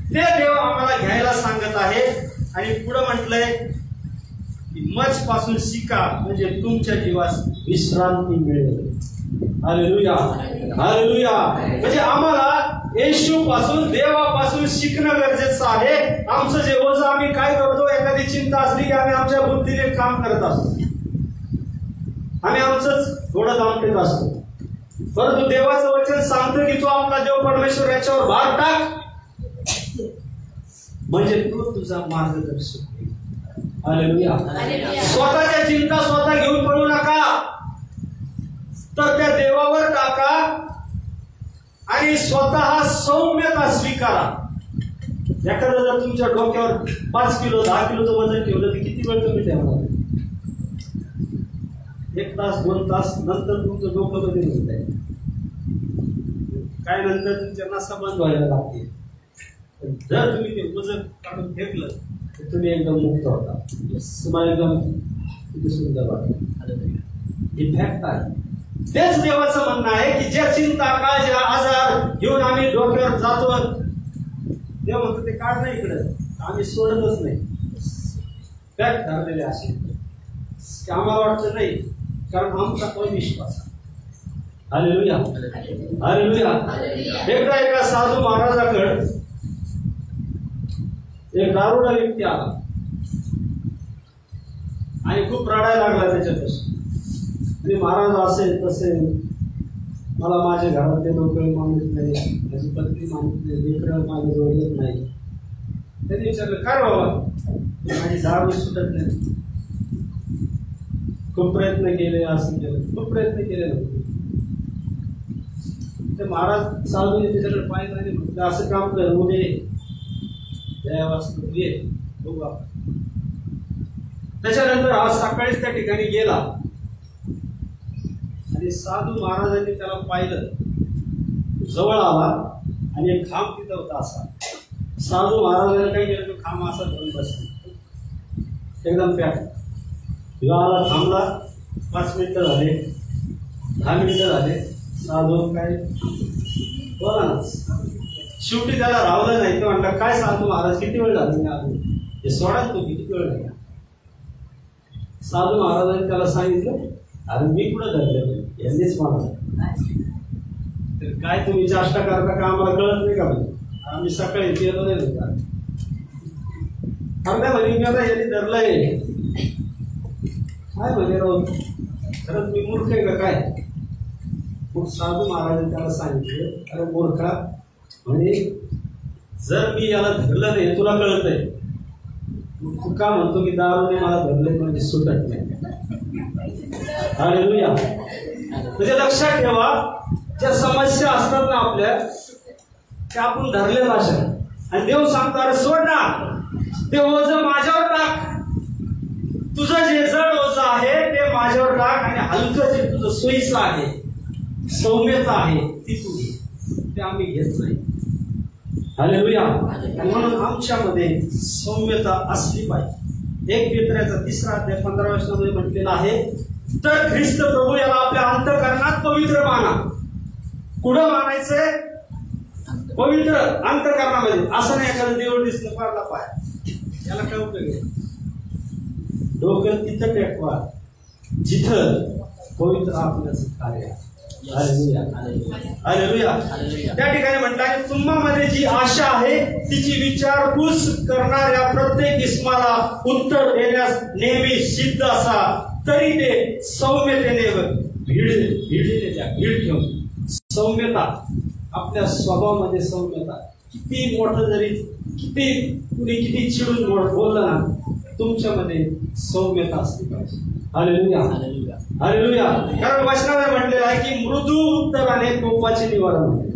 ते देव आम्हाला घ्यायला सांगत आहे. आणि पुढे म्हटलंय मज पासून शिका म्हणजे तुमच्या जीवास विश्रांती मिळेल. हालेलुया. हालेलुया. म्हणजे आम्हाला येशू पासून, देवापासून शिकणं गरजेचं आहे. आमचं जे ओझं आम्ही काय करतो, एखादी चिंता असली की आम्ही आमच्या बुद्धीने काम करत असतो. आम्ही आमचंच थोडं दामटेत असतो. परंतु देवाचं वचन सांगतं की तो आपला देव परमेश्वर याच्यावर भार टाक म्हणजे तो तुझा मार्गदर्शक. हालेलुया. स्वतःच्या चिंता स्वतः घेऊन पडू नका, तर त्या देवावर टाका आणि स्वतः सौम्यता स्वीकारा. एखादं जर तुमच्या डोक्यावर 5 किलो 10 किलोचं वजन ठेवलं तर किती वेळ तुम्ही ठेवणार? 1 तास 2 तास नंतर तुमचं डोकं कधी होत आहे. काय नंतर तुमच्या नसा बंद व्हायला लागते. जर तुम्ही ते वजन काढून फेकलं तर तुम्ही एकदम मुक्त होता. तुम्हाला एकदम सुंदर वाटतं. ही फॅक्ट आहे. तेच देवाचं म्हणणं आहे की ज्या चिंता, काळजी, आजार घेऊन आम्ही डोक्यावर जातो, देव म्हणतो ते काढ नाही इकडे, आम्ही सोडतच नाही. फॅक्ट ठरलेले असे आम्हाला वाटतं नाही, कारण आमचा अविश्वास. हालेलुया. हालेलुया. एकदा एका साधू महाराजाकडे एक दारुडा व्यक्ती आला आणि खूप रडायला लागला त्याच्यापासून. आणि महाराज असे तसे, मला माझ्या घरातले लोक मानत नाही, माझी पत्नी मानत नाही, लेकरं माझ्या जवळ येत नाही. त्यांनी विचारलं काय बाबा, माझी दारू सुटत नाही. खूप प्रयत्न केले, असं केलं, खूप प्रयत्न केले. ते महाराज साधूने त्याच्याकडे पाहिलं आणि म्हटलं असं काम कर, उद्या वाजता तू ये, बघू आपण. त्याच्यानंतर आज सकाळीच त्या ठिकाणी गेला आणि साधू महाराजांनी त्याला पाहिलं, जवळ आला आणि एक खांब तिथं होता असा. साधू महाराजांनी काय केलं, तो खांब असा धरून बसला एकदम पॅक. आला, थांबला, 5 मिनिटं झाले, 10 मिनिटं झाले, साधू काय बोला ना. शेवटी त्याला रावलं नाही. तो म्हणला, काय साधू महाराज किती वेळ झाला मी आलो, हे सोडा तुम्ही, किती वेळ झाला. साधू महाराजांनी त्याला सांगितलं, अरे मी कुठं धरलं, यांनीच मला. तर काय तुम्ही चाष्टा करता का, आम्हाला कळत नाही का म्हणजे, आम्ही सकाळी येतो नाही का. अर्ध्या म्हणे मी आता यांनी धरलंय. काय म्हणे राहू, खरंच मी मूर्ख आहे का काय. मग साधू महाराजांनी त्याला सांगितलं, अरे मूर्खा म्हणे, जर मी याला धरलं नाही तुला कळत आहे, तू का म्हणतो की दारूने मला धरले म्हणजे सुटत नाही. हालेलुया. म्हणजे लक्षात ठेवा, ज्या समस्या असतात ना आपल्या, त्या आपण धरले भाषा आणि देव सांगतो, अरे सोड ना, ते ओझं माझ्यावर टाक. तुझं जे जड ओझं आहे ते माझ्यावर टाक आणि हलकं जे तुझं सोयीचं आहे, सौम्यता आहे, ती तू घे. ते आम्ही घेत नाही. हालेलुया. म्हणून आमच्यामध्ये सौम्यता असली पाहिजे. 1 पेत्र्याचा 3रा अध्याय 15व्या वचनामध्ये म्हटलेला आहे, तर ख्रिस्त प्रभू याला आपल्या अंतःकरणात पवित्र माना. कुठं मानायचंय, पवित्र अंतःकरणामध्ये. असं नाही एखादं देव दिसलं पाडला पाय, याला काय उपयोग आहे. डोकं तिथं टेकवा जिथं पवित्र आपल्याचं कार्य आहे. हालेलुया. त्या ठिकाणी म्हटलं की तुम्हामध्ये जी आशा आहे तिची विचारपूस करणाऱ्या प्रत्येक इस्माला उत्तर देण्यास नेहमी सिद्ध असा, तरी ते सौम्यतेने भीड ठेवून. सौम्यता, आपल्या स्वभावामध्ये सौम्यता. किती मोठं जरी, कुणी किती चिडून बोललं ना, तुमच्यामध्ये सौम्यता असली पाहिजे. हालेलुया. हालेलुया. कारण वचनामध्ये म्हटलेलं आहे की मृदू उत्तराने कोपाचे निवारण होते.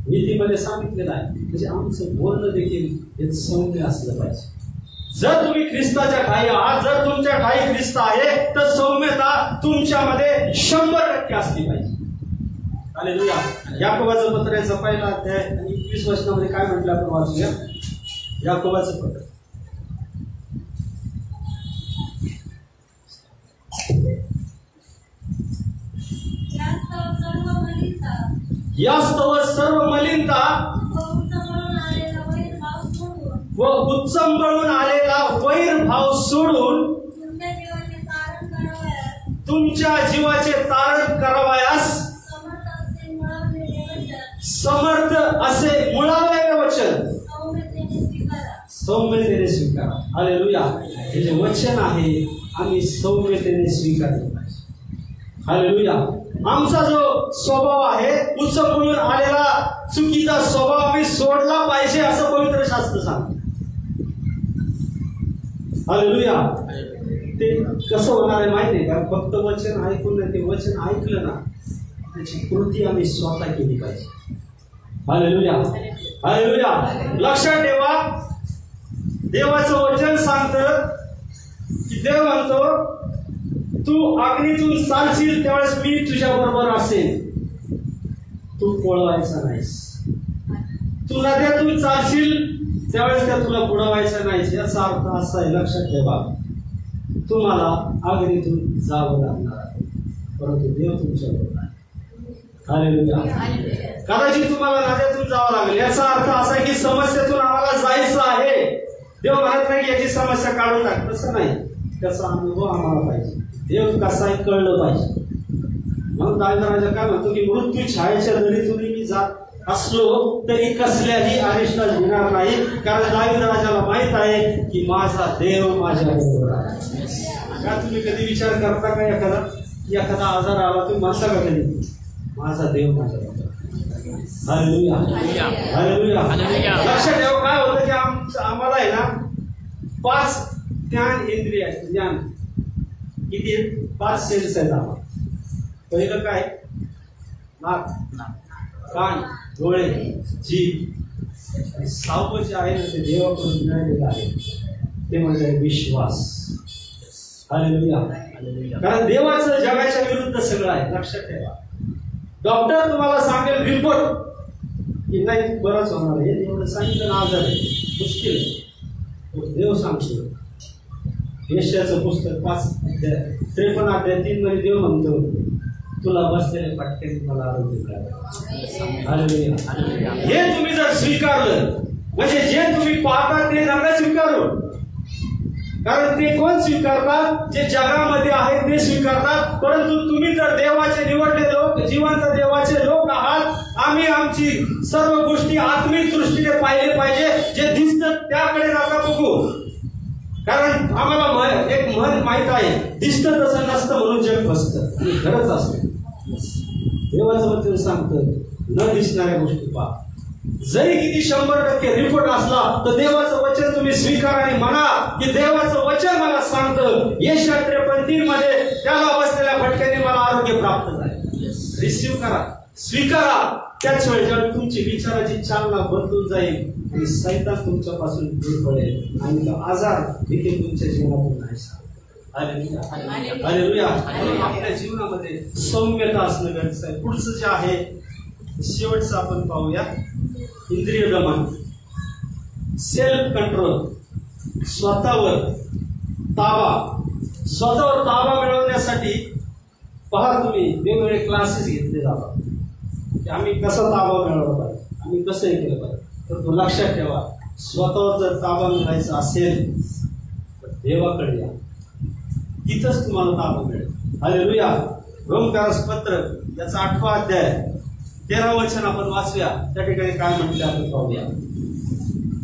नीतीमध्ये सांगितलेलं आहे. म्हणजे आमचं बोलणं देखील हे सौम्य असलं पाहिजे. जर तुम्ही ख्रिस्ताच्या ठाई आहात, जर तुमच्या ठाई ख्रिस्त आहे, तर सौम्यता तुमच्यामध्ये 100% असली पाहिजे. हालेलुया. याकोबाचं पत्र याचा 1ला अध्याय आणि 21 वचनामध्ये काय म्हटलं आपण वाचूया. याकोबाचं पत्र यास्तव सर्व मलिनता व उत्संबळून आलेला वैरभाव सोडून तुमच्या जीवाचे तारण करावयास समर्थ असे मुळावे वचन सौम्यतेने स्वीकारा. हालेलुया. हे जे वचन आहे आम्ही सौम्यतेने स्वीकारले पाहिजे. हालेलुया. आमचा जो स्वभाव आहे, उत्सवून आलेला चुकीचा स्वभाव आम्ही सोडला पाहिजे असं पवित्र शास्त्र सांगतं. हालेलुया. ते कसं होणार आहे माहिती आहे का. फक्त वचन ऐकून नाही, ते वचन ऐकलं ना त्याची कृती आम्ही स्वतः केली पाहिजे. हालेलुया. हालेलुया. लक्षात ठेवा, देवाचं वचन सांगतं की देव म्हणतो तू अग्नीतून चालशील त्यावेळेस मी तुझ्या बरोबर असेल. तू पळवायचा नाहीस. तू नद्यातून चालशील त्यावेळेस त्या तुला बुडवायचं नाही. याचा अर्थ असा आहे, लक्षात ठेवा, तुम्हाला अग्नीतून जावं लागणार आहे, परंतु देव तुमच्या बरोबर आहे. हालेलुया. कदाचित तुम्हाला नद्यातून जावं लागेल. याचा अर्थ असा आहे की समस्येतून आम्हाला जायचं आहे. देव म्हणत नाही की याची समस्या काढून टाक, तसं नाही. त्याचा अनुभव आम्हाला पाहिजे. देव कसा आहे कळलं पाहिजे. म्हणून दावीद राजा काय म्हणतो की मृत्यू छायेच्या दरीतून मी जात असलो तरी कसल्याही अरिष्टात घेणार नाही, कारण दावीद राजाला माहित आहे की माझा देव माझ्या बरोबर आहे. का तुम्ही कधी विचार करता का एखादा आजार आला तुम्ही म्हणता का कधी माझा देव माझ्या बरोबर आहे. हालेलुया. हालेलुया. लक्षात ठेवा, काय होतं की आम्हाला आहे ना 5 ज्ञान इंद्रिय आहेत. ज्ञान किती आहेत? 5 सेन्स आहेत आम्हाला. पहिलं काय? नाक, कान, डोळे, जीभ, आणि 6वं जे आहे ना ते देवाकडून मिळालेलं आहे ते म्हणजे विश्वास. हालेलुया. कारण देवाचं जगाच्या विरुद्ध सगळं आहे, लक्षात ठेवा. डॉक्टर तुम्हाला सांगेल रिपोर्ट की नाही बरंच होणार आहे, एवढं सांगितलं ना आजार आहे, मुश्किल आहे. देव सांगतो यशाचं पुस्तक 53 अध्याय 3 मध्ये देव म्हणतो तुला बसलेले पटकन मला आरोग्य मिळालं. हे तुम्ही जर स्वीकारलं म्हणजे जे तुम्ही पाहता ते नका स्वीकारू. कारण ते कोण स्वीकारतात? जे जगामध्ये आहेत ते स्वीकारतात. परंतु तुम्ही तर देवाचे निवडले लोक, जिवंत देवाचे लोक आहात. आम्ही आमची सर्व गोष्टी आत्मिक दृष्टीने पाहिले पाहिजे. जे दिसतं त्याकडे नका बघू. कारण आम्हाला एक म्हण माहित आहे, दिसतं तसं नसतं म्हणून जग फसतं आणि खरंच असतं. देवाचं वचन सांगतं न दिसणाऱ्या गोष्टी पहा. जरी किती 100% रिपोर्ट असला तर देवाचं वचन तुम्ही स्वीकारा आणि म्हणा की देवाचं वचन मला सांगतं यशा 53 मध्ये त्याला बसलेल्या फटक्याने मला आरोग्य प्राप्त झाले. रिसिव्ह करा, स्वीकारा. त्याच वेळी जेव्हा तुमची विचाराची चालना बदलून जाईल आणि सैतान तुमच्यापासून दूर पडेल आणि तो आजार देखील तुमच्या जीवनातून नाही. हालेलुया. आपल्या जीवनामध्ये सौम्यता असणं गरजेचं आहे. पुढचं जे आहे शेवटचं आपण पाहूया, इंद्रिय दमन, सेल्फ कंट्रोल, स्वतःवर ताबा. स्वतःवर ताबा मिळवण्यासाठी पहा तुम्ही वेगवेगळे क्लासेस घेतले जातात की आम्ही कसा ताबा मिळवला पाहिजे, आम्ही कसं हे केलं पाहिजे. तर तो लक्षात ठेवा, स्वतःवर जर ताबा मिळवायचा असेल तर देवाकडे या, तिथंच तुम्हाला ताबा मिळेल. हालेलुया. रोमकारास पत्र याचा 8वा अध्याय 13 वचन आपण वाचूया. त्या ठिकाणी काय म्हटले आपण पाहूया.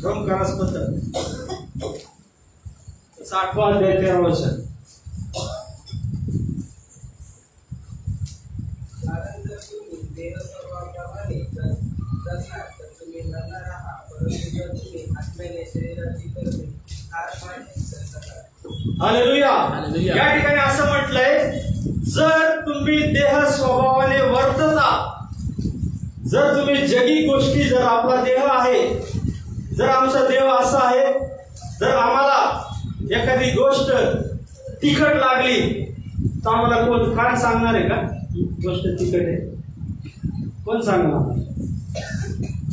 रोमकारास पत्र याचा 8वा अध्याय 13 वचन. कारण जर तुम्ही देह स्वभावाप्रमाणे जगणार तर तुम्ही लढणार आहात, परंतु जर तुम्ही आत्म्याने शरीराची कर्मे हालेलुया. या ठिकाणी असं म्हटलंय, जर तुम्ही देह स्वभावाने वर्तता, जर तुम्ही जगी गोष्टी, जर आपला देह आहे, जर आमचा देह असा आहे, जर आम्हाला एखादी गोष्ट तिखट लागली तर आम्हाला कोण काय सांगणार आहे का गोष्ट तिखट आहे? कोण सांगणार?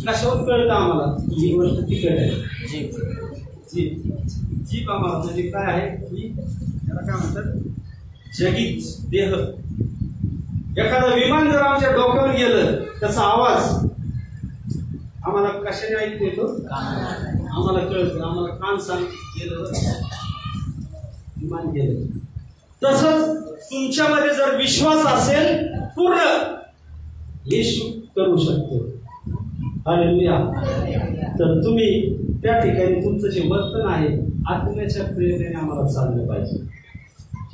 कशावर कळतं आम्हाला ही गोष्ट तिखट आहे? जीभ आम्हाला म्हणजे काय आहे की त्याला काय म्हणतात, जगी देह. एखादं विमान जर आमच्या डोक्यावर गेलं त्याचा आवाज आम्हाला कशाने ऐकू येतो? आम्हाला कळतं, आम्हाला कान सांग गेलं विमान गेलं. तसंच तुमच्यामध्ये जर विश्वास असेल पूर्ण, येशू करू शकतो. हालेलुया. तर तुम्ही त्या ठिकाणी तुमचं जे वर्तन आहे आत्म्याच्या प्रेरणेने आम्हाला चाललं पाहिजे.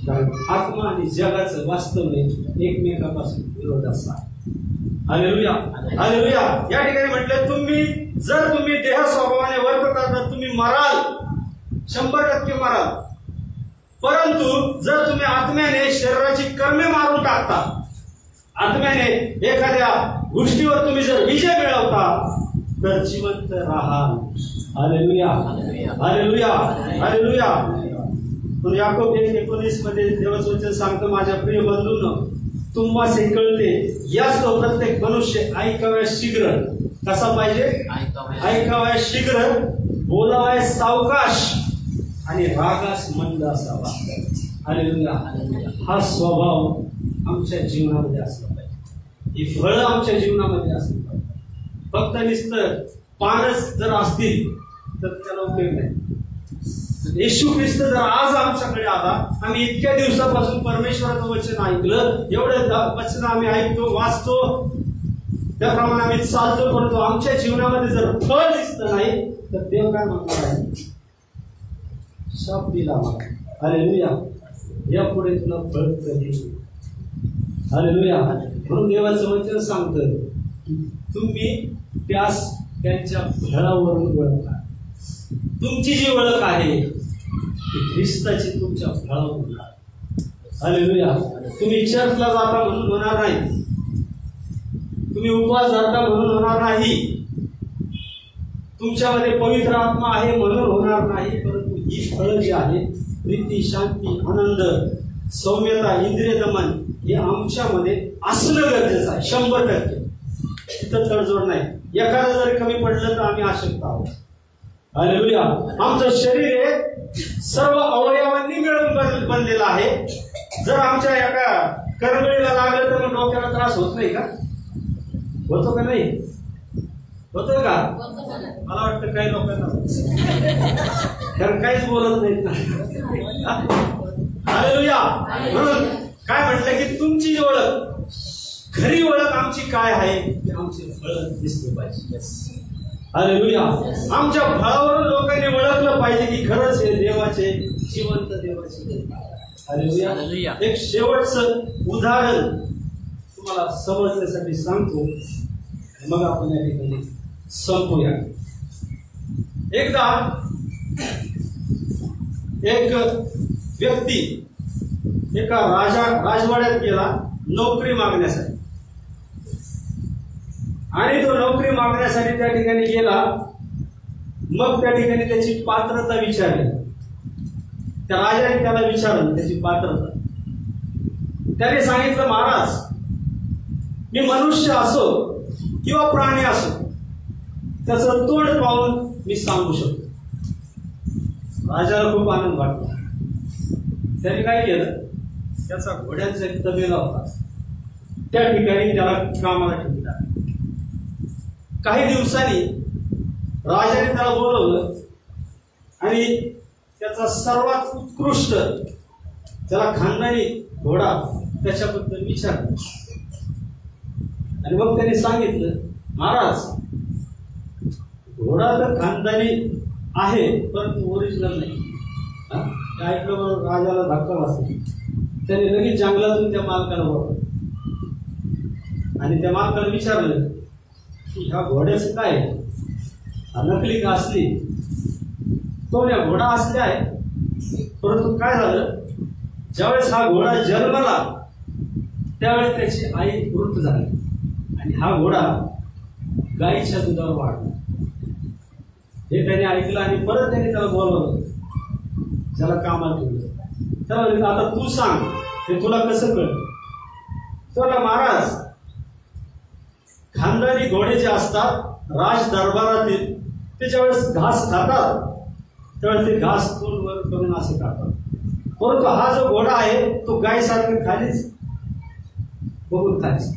कारण आत्मा आणि जगाचं वास्तव्य एकमेकापासून विरोध असतात. हालेलुया. हालेलुया. या ठिकाणी म्हटलं, जर तुम्ही देह स्वभावाने वर्तता तर तुम्ही मराल, 100% मराल. परंतु जर तुम्ही आत्म्याने शरीराची कर्मे मारून टाकता, आत्म्याने एखाद्या गोष्टीवर तुम्ही जर विजय मिळवता तर जिवंत राहाल. हालेलुया. हालेलुया. हालेलुया. याकोब 1:19 मध्ये देवाचं वचन सांगतं, माझ्या प्रिय बंधूंनो, तुम्हास हे कळते याच तो प्रत्येक मनुष्य ऐकाव्यास शीघ्र कसा पाहिजे? ऐकाव्यास शीघ्र, बोलाव्यास सावकाश आणि रागास मंद असावा. हालेलुया. हा स्वभाव आमच्या जीवनामध्ये असला पाहिजे. ही फळं आमच्या जीवनामध्ये असली पाहिजे. फक्त नुसतं पानच जर असतील तर त्याला उपयोग नाही. येशू ख्रिस्त जर आज आमच्याकडे आला, आम्ही इतक्या दिवसापासून परमेश्वराचं वचन ऐकलं, एवढं वचन आम्ही ऐकतो, वाचतो, त्याप्रमाणे आम्ही चालतो, परंतु आमच्या जीवनामध्ये जर फळ दिसतं नाही तर देव काय म्हणणार आहे? शाप दिला मला. हालेलुया. यापुढे तुला फळ कधी. हालेलुया. म्हणून देवाचं वचन सांगतं तुम्ही त्यांच्या फळावरून ओळखा. तुमची जी ओळख आहे ती ख्रिस्ताची तुमच्या फळावरून. हालेलुया. तुम्ही चर्चला जाता म्हणून होणार नाही, तुम्ही उपवास धरता म्हणून होणार नाही, तुमच्यामध्ये पवित्र आत्मा आहे म्हणून होणार नाही, परंतु ही फळं जी आहे प्रीती, शांती, आनंद, सौम्यता, इंद्रिय दमन हे आमच्यामध्ये असणं गरजेचं आहे 100%. तिथं तडजोड नाही. एखादं जरी कमी पडलं तर आम्ही अशक्त आहोत. हालेलुया. आमचं शरीर हे सर्व अवयवांनी मिळून बनलेलं आहे. जर आमच्या एका करगळीला लागलं तर मग डोक्याला त्रास होत नाही का? होतो का नाही? होतोय का? मला वाटतं काही लोकांना कारण काहीच बोलत नाहीत ना. हालेलुया. म्हणून काय म्हटलं की तुमची ओळख, खरी ओळख आमची काय आहे की आमची फळं दिसली पाहिजे. हालेलुया. आमच्या फळावरून लोकांनी ओळखलं पाहिजे की खरंच हे देवाचे, जिवंत देवाचे. हालेलुया. एक शेवटचं उदाहरण तुम्हाला समजण्यासाठी सांगतो, मग आपण या ठिकाणी संपूया. एकदा एक व्यक्ती एका राजवाड्यात गेला नोकरी मागण्यासाठी, आणि तो नोकरी मागण्यासाठी त्या ठिकाणी गेला. मग त्या ठिकाणी त्याची पात्रता विचारली. त्या राजाने त्याला विचारलं त्याची पात्रता. त्याने सांगितलं, महाराज मी मनुष्य असो किंवा प्राणी असो त्याचं तोंड पाहून मी सांगू शकतो. राजाला खूप आनंद वाटला. त्याने काय केलं, त्याचा घोड्यांचा एक तबेला होता, त्या ठिकाणी त्याला कामाला ठेवला. काही दिवसांनी राजाने त्याला बोलवलं आणि त्याचा सर्वात उत्कृष्ट त्याला खानदानी घोडा त्याच्याबद्दल विचारलं. आणि मग त्याने सांगितलं, महाराज घोडा तर खानदानी आहे परंतु ओरिजिनल नाही. ऐकलं बरोबर राजाला धक्का बसला. त्याने लगेच जंगलातून त्या मालकाला बोलवलं आणि त्या मालकाला विचारलं की ह्या घोड्याचं काय, हा नकली का असली? तो या घोडा असले आहे, परंतु काय झालं, ज्यावेळेस हा घोडा जन्मला त्यावेळेस त्याची आई मृत झाली आणि हा घोडा गाईच्या दुधावर वाढला. हे त्याने ऐकलं आणि परत त्याने त्याला बोलवलं, ज्याला कामाला ठेवलं. त्याला आता तू सांग हे तुला कसं कळलं? तर महाराज खानदानी घोडे जे असतात राज दरबारातील ते ज्यावेळेस घास खातात त्यावेळेस ते घास वर करून असे खातात, परंतु हा जो घोडा आहे तो गायसारखं खालीच बघून खायचं.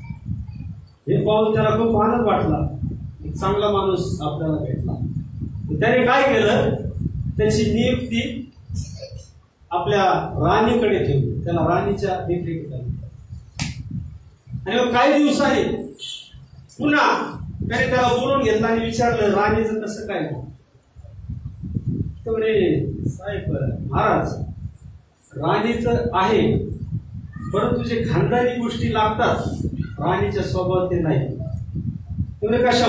हे पाहून त्याला खूप आनंद वाटला, एक चांगला माणूस आपल्याला भेटला. त्याने काय केलं, त्याची नियुक्ती आपल्या राणीकडे ठेवली, त्याला राणीच्या देखरेखीखाली. आणि मग काही दिवसांनी पुन्हा त्याने त्याला बोलून घेतलं आणि विचारलं, राणीचं कसं काय? तर म्हणे, साहेब महाराज राणीचं आहे परंतु जे खानदानी गोष्टी लागतात राणीच्या स्वभावात ते नाही. तुम्ही कशा?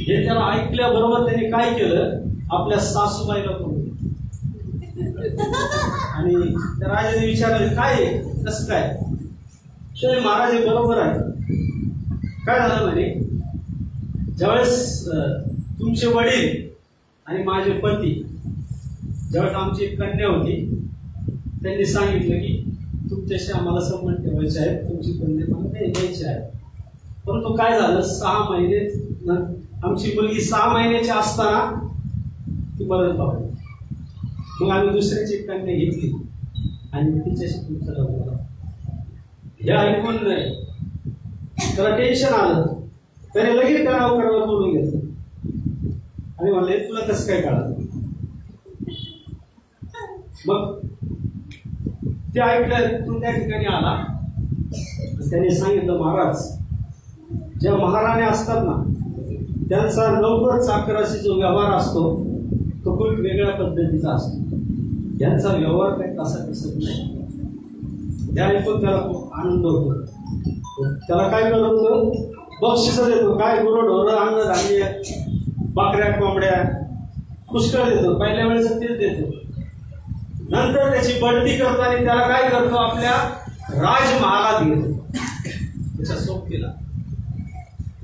हे त्याला ऐकल्याबरोबर त्याने काय केलं, आपल्या सासूबाईला बोलवलं आणि त्या राजाने विचारलं, काय कसं काय? तर महाराज हे बरोबर आहे. काय झालं म्हणे, ज्यावेळेस तुमचे वडील आणि माझे पती ज्यावेळेस आमची एक कन्या होती त्यांनी सांगितलं की तुमच्याशी आम्हाला संबंध ठेवायचे आहेत, तुमची कन्या मला द्यायची आहे. परंतु काय झालं, 6 महिने आमची मुलगी 6 महिन्याची असताना ती मरण पावली. मग आम्ही दुसऱ्याची कन्या घेतली आणि तिच्याशी तुमचं लग्न झालं. हे ऐकून त्याला टेन्शन आलं. त्याने लगेच त्या नोकराला बोलून घेतलं आणि म्हणले, तुला कसं काय कळलं? मग ते ऐकलं, तू त्या ठिकाणी आला. त्याने सांगितलं, महाराज ज्या महाराणी असतात ना त्यांचा लवकर चाकराशी जो व्यवहार असतो तो खूप वेगळ्या पद्धतीचा असतो. यांचा व्यवहार काही तसा दिसत नाही. त्या ऐकून त्याला खूप आनंद होतो. त्याला काय करतो, बक्षीस देतो. काय गुरंढोरं, अन्नधान्य, बकऱ्या कोंबड्या पुष्कळ देतो. पहिल्या वेळेस तेच देतो. नंतर त्याची बढती करतो आणि त्याला काय करतो, आपल्या राजमहालात घेतो, त्याच्या सोबतीला.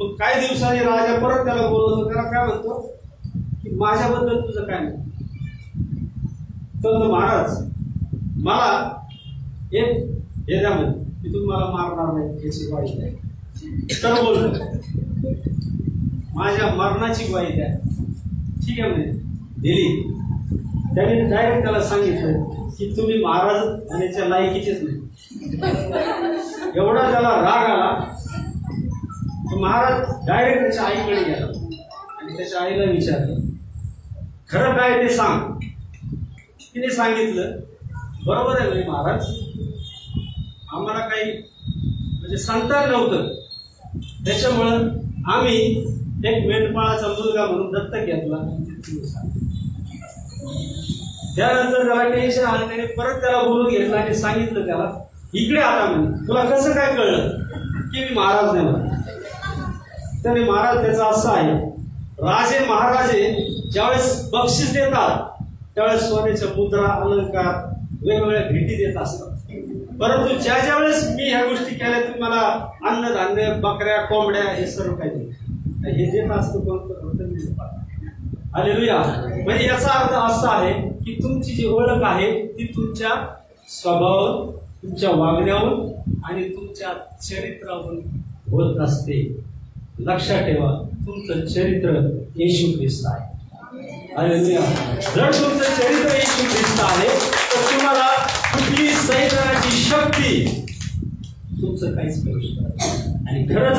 तो काही दिवसांनी राजा परत त्याला बोलवतो. त्याला काय म्हणतो की माझ्याबद्दल तुझं काय नाही. तर महाराज मला एक हे द्या म्हणे की तुम्ही मला मारणार नाही याची ग्वाही द्या. तर बोलतो माझ्या मरणाची ग्वाही द्या. ठीक आहे म्हणे दिली. त्याने डायरेक्ट त्याला सांगितलं की तुम्ही महाराज आणि त्याच्या लायकीचेच नाही. एवढा त्याला राग आला तर महाराज डायरेक्ट त्याच्या आईकडे गेला आणि त्याच्या आईला विचारलं खरं काय ते सांग. तिने सांगितलं बरोबर आहे म्हणे महाराज आम्हाला काही म्हणजे संतान नव्हतं त्याच्यामुळं आम्ही एक मेंढपाळाचा मुलगा म्हणून दत्तक घेतला. त्यानंतर त्याला टेन्शन आलं. त्याने परत त्याला बोलून घेतलं आणि सांगितलं त्याला इकडे आता म्हणे तुला कसं काय कळलं की मी महाराज नाही म्हणून. त्याने महाराज त्याचा असं आहे राजे महाराजे ज्यावेळेस बक्षीस देतात त्यावेळेस सोन्याच्या मुद्रा अलंकार वेगवेगळ्या भेटी देत असतात. परंतु ज्या वेळेस मी ह्या गोष्टी केल्या तुम्ही मला अन्नधान्य बकऱ्या कोंबड्या हे सर्व काही हे देत असतं कोणतं. हालेलुया. म्हणजे याचा अर्थ असा आहे की तुमची जी ओळख आहे ती तुमच्या स्वभावावर तुमच्या वागण्यावर आणि तुमच्या चरित्रावरून होत असते. लक्षात ठेवा तुमचं चरित्र येशू ख्रिस्त आहे. हालेलुया. जर तुमचं चरित्र येशू ख्रिस्त आहे तर तुम्हाला कुठली सैतानाची शक्ती तुमचं काहीच करू शकत नाही. आणि खरंच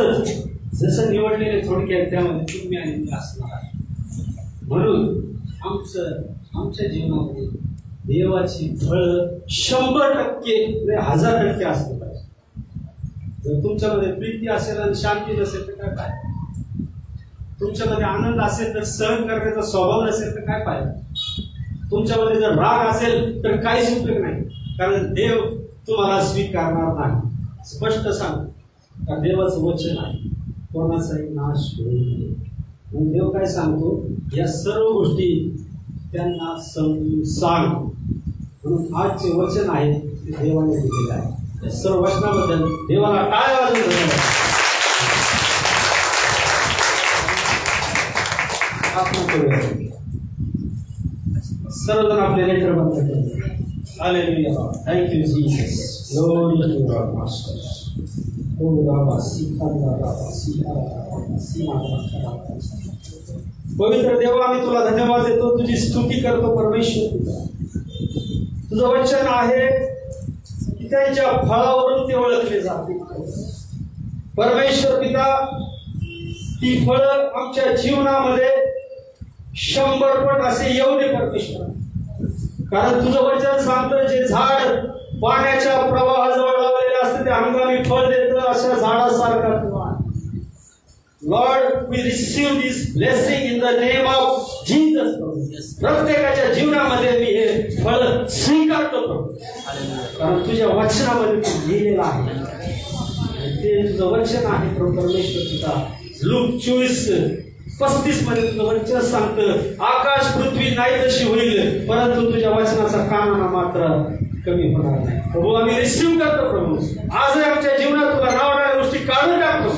जसं निवडलेले थोडक्यात त्यामध्ये तुम्ही आणि मी असणार आहे. म्हणून आमच्या जीवनामध्ये देवाची फळं 100% 1000% असलं पाहिजे. जर तुमच्यामध्ये प्रीती असेल आणि शांती नसेल तर काय, तुमच्यामध्ये आनंद असेल तर सहन करण्याचा स्वभाव नसेल तर काय पाहिजे, तुमच्यामध्ये जर राग असेल तर काहीच उपयोग नाही. कारण देव तुम्हाला स्वीकारणार नाही. स्पष्ट सांग का देवाचं वचन आहे कोणाचाही नाश होऊ नये. मग देव काय सांगतो या सर्व गोष्टी त्यांना समजून सांग. म्हणून आजचे वचन आहे ते देवाने दिलेलं आहे. या सर्व वचनाबद्दल देवाला टाळ्या वाजवून धन्यवाद. आपण करूया सर्वजण आपले लेटर बंद करूया. Hallelujah. Thank you Jesus. Glory to God master. पवित्र देवा आम्ही तुला धन्यवाद देतो. तुझी स्तुती करतो परमेश्वर. तुझं वचन आहे की त्यांच्या फळावरून ते ओळखले जाते. परमेश्वर पिता ती फळं आमच्या जीवनामध्ये 100 पट असे येऊ दे परमेश्वर. कारण तुझं वचन सांगतं जे झाड पाण्याच्या प्रवाहाजवळ लावलेले असते ते हंगामी फळ देतं अशा झाडासारखा तू आहे. Lord we receive this blessing in the name of Jesus. प्रत्येकाच्या जीवनामध्ये मी हे फळ स्वीकारतो कारण तुझ्या वचनामध्ये तू लिहिलेलं आहे. ते तुझं वचन आहे परमेश्वर पिता. लूक 24:35 मध्ये तुझं वचन सांगतं आकाश पृथ्वी नाही तशी होईल परंतु तुझ्या वचनाचा कानाला मात्र कमी होणार नाही. प्रभू आम्ही रिसीव्ह करतो प्रभू. आज आमच्या जीवनात तुला रावणाऱ्या गोष्टी काढून टाकतो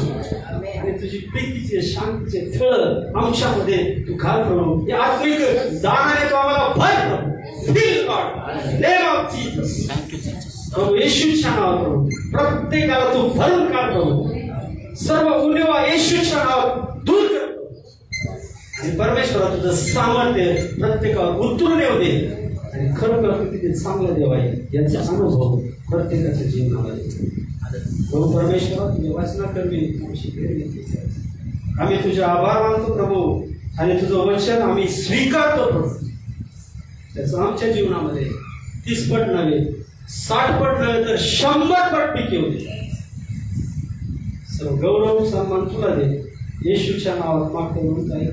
आणि तुझी प्रीतीचे शांतीचे फळ आमच्यामध्ये तू घाल प्रभू. या आत्मिक दानाने तू आम्हाला भर feel God name of Jesus. प्रभू येशूच्या नावात प्रभू प्रत्येकाला तू भरून काढ प्रभू. सर्व उणेवा येशूच्या नावात दूर कर आणि परमेश्वरा तुझं सामर्थ्य प्रत्येकावर उतरून येऊ दे. आणि खरोखर किती चांगलं देव आहे याचा अनुभव प्रत्येकाच्या जीवनामध्ये प्रभू परमेश्वरा तुझ्या वाचनाकर्मी आम्ही तुझे आभार मानतो प्रभू. आणि तुझं वचन आम्ही स्वीकारतो प्रभू. त्याचं आमच्या जीवनामध्ये 30 पट नव्हे 60 पट नव्हे तर 100 पट पीक येऊ दे. सर्व गौरव सन्मान तुला दे. येशूच्या नावात मागतो म्हणून काही